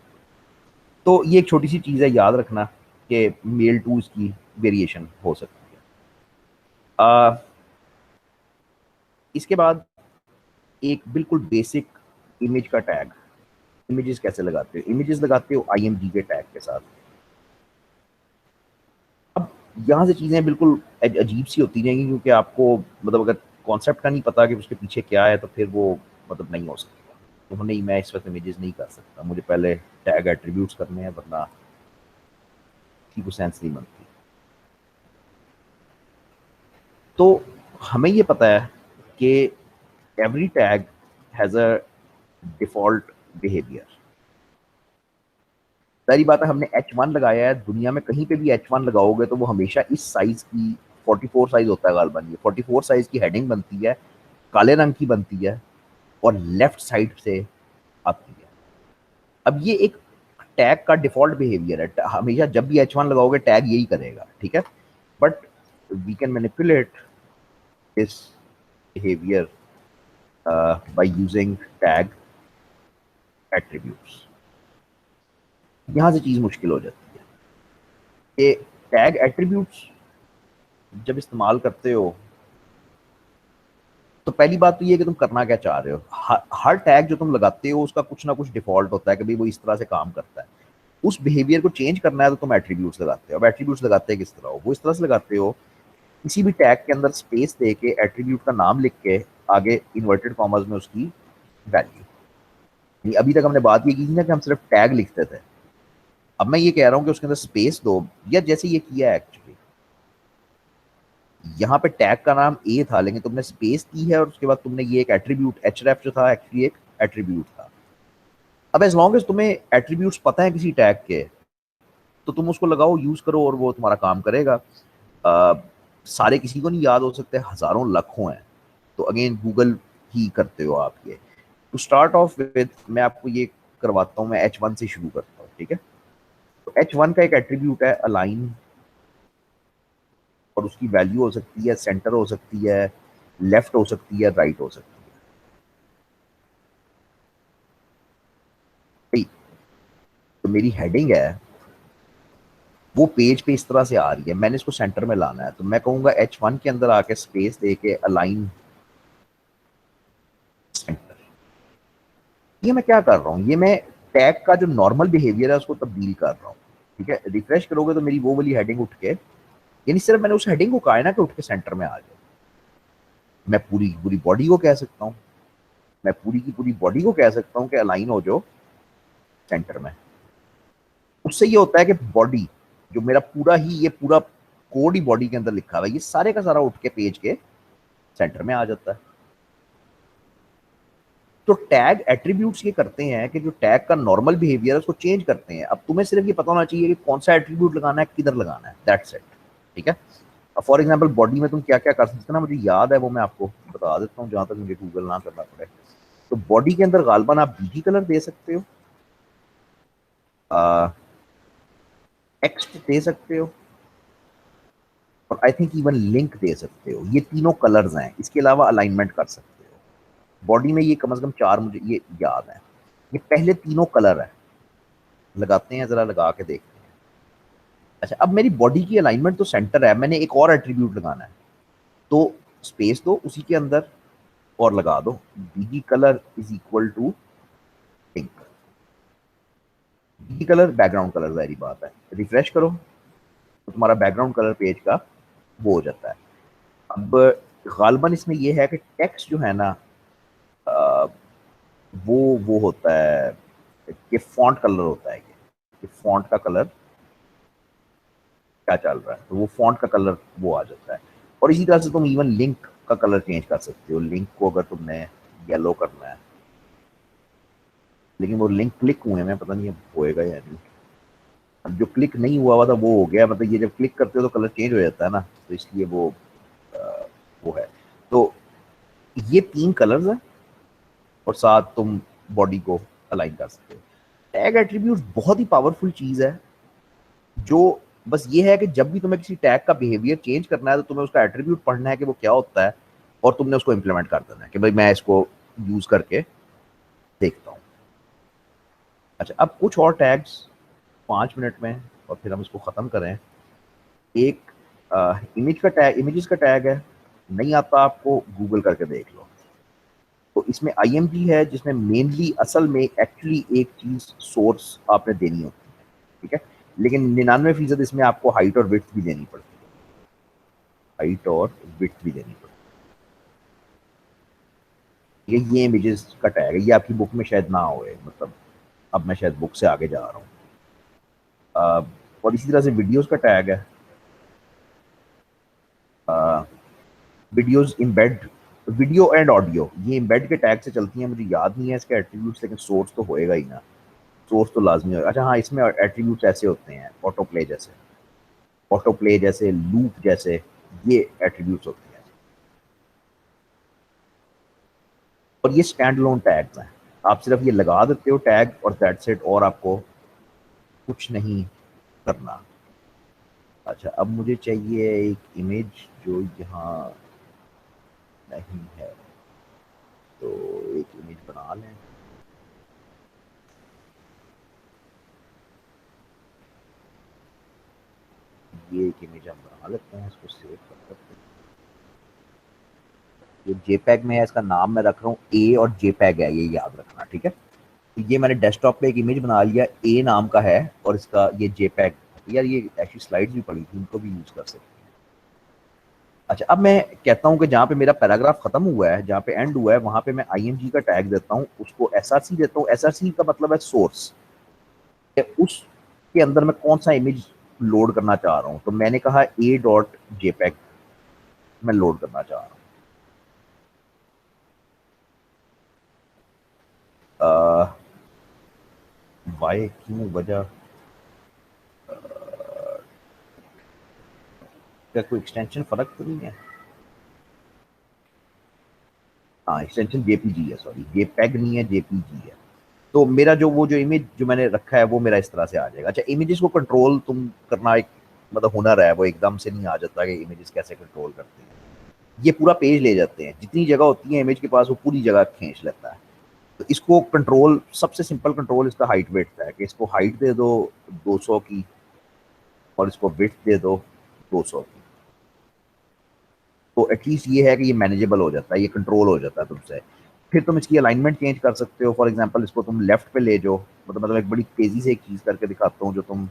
तो ये एक छोटी सी चीज़ है, याद रखना कि मेल टूल्स की वेरिएशन हो सकती है। इसके बाद एक बिल्कुल बेसिक इमेज का टैग। इमेजेस कैसे लगाते हो? इमेजेस लगाते हो IMG के टैग के साथ। अब यहाँ से चीज़ें बिल्कुल अजीब सी होती जाएंगी, क्योंकि आपको मतलब अगर कॉन्सेप्ट का नहीं पता कि उसके पीछे क्या है, तो फिर वो मतलब नहीं हो सकता। तो नहीं, मैं इस वक्त इमेजेस नहीं कर सकता, मुझे पहले टैग एट्रीब्यूट्स करने हैं, वरना की को सेंस नहीं बनती। तो हमें ये पता है कि every tag has a default behaviour. पहली बात है, हमने H1 लगाया है। दुनिया में कहीं पे भी H1 लगाओगे तो वो हमेशा इस साइज़ की 44 साइज़ होता है गालबन। ये 44 साइज़ की हेडिंग बनती है, काले रंग की बनती है और लेफ्ट साइड से आती है। अब ये एक टैग का डिफ़ॉल्ट बिहेवियर है। हमेशा जब भी H1 लगाओगे टैग यही करेगा, ठीक है? But we can manipulate this behaviour by using tag attributes। यहाँ से चीज़ मुश्किल हो जाती है कि टैग एट्रीब्यूट्स जब इस्तेमाल करते हो, तो पहली बात तो ये कि तुम करना क्या चाह रहे हो। हर टैग जो तुम लगाते हो उसका कुछ ना कुछ डिफ़ॉल्ट होता है कि भाई वो इस तरह से काम करता है। उस बिहेवियर को चेंज करना है तो तुम एट्रीब्यूट्स लगाते हो। अब एट्रीब्यूट्स लगाते हैं किस तरह हो? वो इस तरह से लगाते हो, किसी भी टैग के अंदर स्पेस दे के एट्रीब्यूट का नाम लिख के आगे इन्वर्टेड कॉमर्स में उसकी वैल्यू। अभी तक हमने बात ये की थी ना कि हम सिर्फ टैग लिखते थे। अब मैं ये कह रहा हूँ कि उसके अंदर स्पेस दो, या जैसे ये किया है एक्चुअली, यहाँ पे टैग का नाम ए था लेकिन तुमने स्पेस दी है और उसके बाद तुमने ये एक एट्रीब्यूट href जो था एक्चुअली एक एट्रीब्यूट था। अब एज लॉन्ग एज तुम्हें एट्रीब्यूट्स पता है किसी टैग के, तो तुम उसको लगाओ, यूज करो और वो तुम्हारा काम करेगा। सारे किसी को नहीं याद हो सकते, हजारों लाखों हैं। तो अगेन गूगल ही करते हो आप ये। टू स्टार्ट ऑफ विद मैं आपको ये करवाता हूँ, मैं H1 से शुरू करता हूँ, ठीक है? तो H1 का एक एट्रीब्यूट है अलाइन, और उसकी वैल्यू हो सकती है सेंटर, हो सकती है लेफ्ट, हो सकती है राइट, हो सकती है। ठीक, तो मेरी हेडिंग है वो पेज पे इस तरह से आ रही है, मैंने इसको सेंटर में लाना है। तो मैं कहूंगा H1 के अंदर आके स्पेस दे के अलाइन सेंटर। ये मैं क्या कर रहा हूँ? ये मैं टैग का जो नॉर्मल बिहेवियर है उसको तब्दील कर रहा हूँ, ठीक है? रिफ्रेश करोगे तो मेरी वो वाली हेडिंग उठ के, यानी सिर्फ मैंने उस हेडिंग को कहा है ना कि उठ के सेंटर में आ जाए। मैं पूरी पूरी बॉडी को कह सकता हूँ, मैं पूरी की पूरी बॉडी को कह सकता हूँ कि अलाइन हो जो सेंटर में। उससे ये होता है कि बॉडी जो मेरा पूरा ही, ये पूरा कोड ही बॉडी के अंदर लिखा हुआ है, ये सारे का सारा उठ के पेज के सेंटर में आ जाता है। तो टैग एट्रीब्यूट्स ये करते हैं कि जो टैग का नॉर्मल बिहेवियर है उसको चेंज करते हैं। अब तुम्हें सिर्फ ये पता होना चाहिए कि कौन सा एट्रीब्यूट लगाना है, किधर लगाना है, दैट्स इट, ठीक है? फॉर एग्जाम्पल बॉडी में तुम क्या क्या कर सकते हो ना, मुझे याद है वो मैं आपको बता देता हूँ जहां तक मुझे गूगल ना करना पड़े। तो बॉडी के अंदर गालबन आप बीजी कलर दे सकते हो, टेक्स्ट दे सकते हो और आई थिंक इवन लिंक दे सकते हो। ये तीनों कलर्स हैं, इसके अलावा अलाइनमेंट कर सकते हो। बॉडी में ये कम से कम 4 मुझे ये याद है। ये पहले तीनों कलर है, लगाते हैं, जरा लगा के देखते हैं। अच्छा, अब मेरी बॉडी की अलाइनमेंट तो सेंटर है, मैंने एक और एट्रीब्यूट लगाना है, तो स्पेस दो उसी के अंदर और लगा दो BG colour is equal to pink. BG colour background colour, सारी बात है। रिफ्रेश करो तो तुम्हारा बैकग्राउंड कलर पेज का वो हो जाता है। अब गालबन इसमें ये है कि टेक्स्ट जो है ना, अ, वो होता है कि फॉन्ट कलर होता है कि फॉन्ट का कलर क्या चल रहा है, तो वो फॉन्ट का कलर वो आ जाता है। और इसी तरह से तुम इवन लिंक का कलर चेंज कर सकते हो। लिंक को अगर तुमने येलो करना है, लेकिन वो लिंक क्लिक हुए हैं, पता नहीं अब होएगा या नहीं। अब जो क्लिक नहीं हुआ हुआ था वो हो गया, मतलब ये जब क्लिक करते हो तो कलर चेंज हो जाता है ना, तो इसलिए वो है। तो ये 3 कलर्स हैं और साथ तुम बॉडी को अलाइन कर सकते हो। टैग एट्रीब्यूट बहुत ही पावरफुल चीज है, जो बस ये है कि जब भी तुम्हें किसी टैग का बिहेवियर चेंज करना है तो तुम्हें उसका एट्रीब्यूट पढ़ना है कि वो क्या होता है, और तुमने उसको इम्प्लीमेंट कर देना है कि भाई मैं इसको यूज करके देखता हूँ। अच्छा, अब कुछ और टैग्स 5 मिनट में, और फिर हम इसको खत्म करें। एक इमेज का टैग, इमेजेस का टैग है, नहीं आता आपको गूगल करके देख लो। तो इसमें IMG है, जिसमें मेनली असल में एक्चुअली एक चीज सोर्स आपने देनी होती है, ठीक है, लेकिन 99% इसमें आपको हाइट और विड्थ भी देनी पड़ती है। हाइट और विड्थ भी देनी पड़ती है। ये इमेजेस का टैग है, ये आपकी बुक में शायद ना होए, मतलब अब मैं शायद बुक से आगे जा रहा हूँ। और इसी तरह से वीडियोस का टैग है, videos embed, video and audio, ये इम्बेड के टैग से चलती हैं। मुझे याद नहीं है इसके एट्रीब्यूट्स, लेकिन सोर्स तो होएगा ही ना, सोर्स तो लाजमी होगा। अच्छा हाँ, इसमें एट्रीब्यूट्स ऐसे होते हैं, ऑटो प्ले जैसे, ऑटो प्ले जैसे, लूप जैसे, ये एट्रीब्यूट्स होते हैं। और ये स्टैंड लोन टैग्स हैं, आप सिर्फ ये लगा देते हो टैग और दैट्स इट, और आपको कुछ नहीं करना। अच्छा, अब मुझे चाहिए एक इमेज जो यहाँ नहीं है, तो एक इमेज बना लें। ये एक इमेज हम बना लेते हैं, इसको सेव कर सकते हैं। ये JPEG में है, इसका नाम मैं रख रहा हूँ A और JPEG है, ये याद रखना, ठीक है। तो ये मैंने डेस्कटॉप पे एक इमेज बना लिया, A नाम का है, और इसका ये JPEG। यार ये एक्चुअली स्लाइड्स भी पड़ी थी, इनको भी यूज कर सकते हैं। अच्छा, अब मैं कहता हूँ कि जहाँ पे मेरा पैराग्राफ खत्म हुआ है, जहाँ पे एंड हुआ है, वहां पे मैं IMG का टैग देता हूँ, उसको SRC देता हूँ। SRC का मतलब है सोर्स, उसके अंदर मैं कौन सा इमेज लोड करना चाह रहा हूँ। तो मैंने कहा A.JPEG मैं लोड करना चाह रहा हूँ। वाई, क्यों, वजह, क्या कोई एक्सटेंशन फर्क तो नहीं है? हाँ, एक्सटेंशन JPG है, सॉरी JPEG नहीं है, JPG है। तो मेरा जो इमेज जो मैंने रखा है वो मेरा इस तरह से आ जाएगा। अच्छा, इमेजेस को कंट्रोल तुम करना एक मतलब हुनर है, वो एकदम से नहीं आ जाता कि इमेजेस कैसे कंट्रोल करते हैं। ये पूरा पेज ले जाते हैं, जितनी जगह होती है इमेज के पास वो पूरी जगह खींच लेता है। तो इसको कंट्रोल, सबसे सिंपल कंट्रोल इसका हाइट वेट है कि इसको हाइट दे दो 200 की और इसको विड्थ दे दो 200 की। तो एटलीस्ट ये है कि ये मैनेजेबल हो जाता है, ये कंट्रोल हो जाता है तुमसे। फिर तुम इसकी अलाइनमेंट चेंज कर सकते हो। फॉर एग्जांपल इसको तुम लेफ्ट पे ले जाओ, मतलब एक बड़ी तेजी से एक चीज करके दिखाता हूँ जो तुम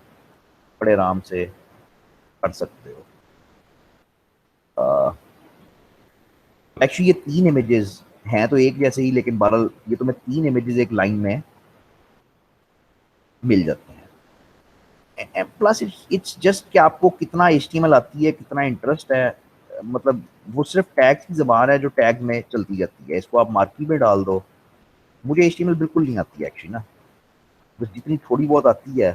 बड़े आराम से कर सकते हो। एक्चुअली ये 3 इमेजेस हैं तो एक जैसे ही, लेकिन बहरहाल ये तुम्हें 3 इमेजेस एक लाइन में मिल जाते हैं। प्लस इट्स जस्ट कि आपको कितना HTML आती है, कितना इंटरेस्ट है, मतलब वो सिर्फ टैग्स की ज़बान है जो टैग में चलती जाती है। इसको आप मार्की में डाल दो। मुझे HTML बिल्कुल नहीं आती है एक्चुअली ना, बस जितनी थोड़ी बहुत आती है,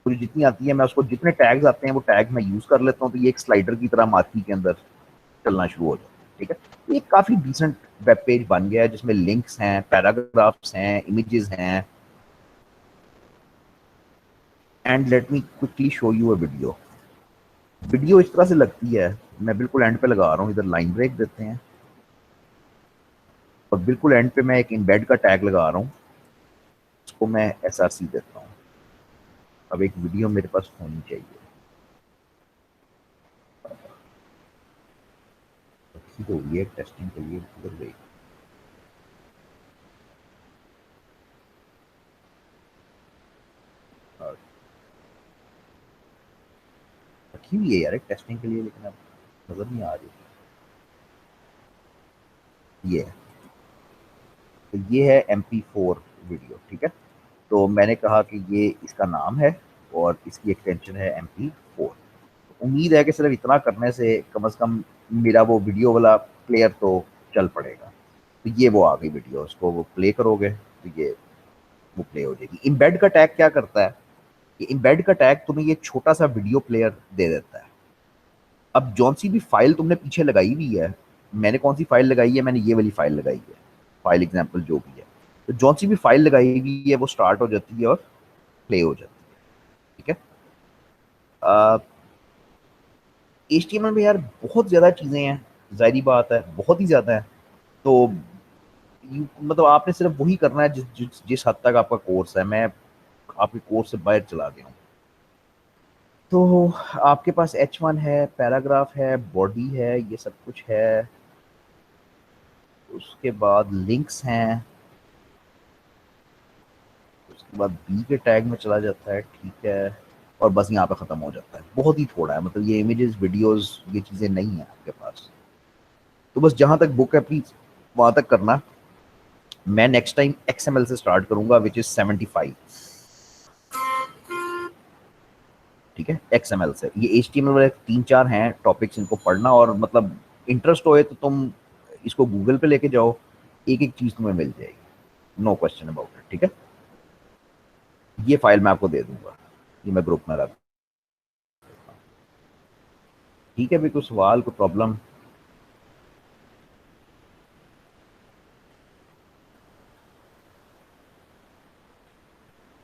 मुझे जितनी आती है मैं उसको, जितने टैग्स आते हैं वो टैग मैं यूज़ कर लेता हूँ, तो ये एक स्लाइडर की तरह मार्की के अंदर चलना शुरू हो जाता है, ठीक है। ये काफ़ी डिसेंट वेब पेज बन गया है, जिसमें लिंक्स हैं, पैराग्राफ्स हैं, इमेजेस हैं। And let me quickly show you a video. Video इस तरह से लगती है, मैं बिल्कुल एंड पे लगा रहा हूँ, इधर लाइन ब्रेक देते हैं और बिल्कुल एंड पे मैं एक इम्बेड का टैग लगा रहा हूँ, उसको मैं SRC देता हूँ। अब एक वीडियो मेरे पास होनी चाहिए, ठीक हो गई है टेस्टिंग के लिए, किधर गई? और रखी हुई है यार एक टेस्टिंग के लिए, लेकिन अब नजर नहीं आ रही। ये है, तो ये है MP4 वीडियो, ठीक है। तो मैंने कहा कि ये इसका नाम है और इसकी एक्सटेंशन है MP4। उम्मीद है कि सिर्फ इतना करने से कम मेरा वो वीडियो वाला प्लेयर तो चल पड़ेगा। तो ये वो आ गई वीडियो, उसको वो प्ले करोगे तो ये वो प्ले हो जाएगी। इम्बेड का टैग क्या करता है कि इम्बेड का टैग तुम्हें ये छोटा सा वीडियो प्लेयर दे देता है। अब जौन सी भी फाइल तुमने पीछे लगाई हुई है, मैंने कौन सी फाइल लगाई है, मैंने ये वाली फाइल लगाई है, फाइल एग्जाम्पल जो भी है, तो जौन सी भी फाइल लगाई हुई है वो स्टार्ट हो जाती है और प्ले हो जाती है, ठीक है। HTML में यार बहुत ज़्यादा चीज़ें हैं, ज़ाहिरी बात है, बहुत ही ज़्यादा है। तो मतलब आपने सिर्फ वही करना है जिस हद तक आपका कोर्स है। मैं आपके कोर्स से बाहर चला गया हूँ। तो आपके पास H1 है, पैराग्राफ है, बॉडी है, ये सब कुछ है। उसके बाद लिंक्स हैं, उसके बाद बी के टैग में चला जाता है, ठीक है। और बस यहाँ पे ख़त्म हो जाता है। बहुत ही थोड़ा है, मतलब ये इमेजेस, वीडियोस, ये चीज़ें नहीं हैं आपके पास। तो बस जहाँ तक बुक है प्लीज़ वहाँ तक करना। मैं नेक्स्ट टाइम XML से स्टार्ट करूंगा, विच इज 75, ठीक है। XML से ये HTML वाले 3-4 हैं टॉपिक्स, इनको पढ़ना और मतलब इंटरेस्ट होए तो तुम इसको गूगल पे लेके जाओ, एक एक चीज तुम्हें मिल जाएगी, नो क्वेश्चन अबाउट इट, ठीक है। ये फाइल मैं आपको दे दूंगा, ये मैं ग्रुप में रख, ठीक है। भी कोई सवाल, कोई प्रॉब्लम?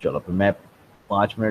चलो फिर मैं 5 मिनट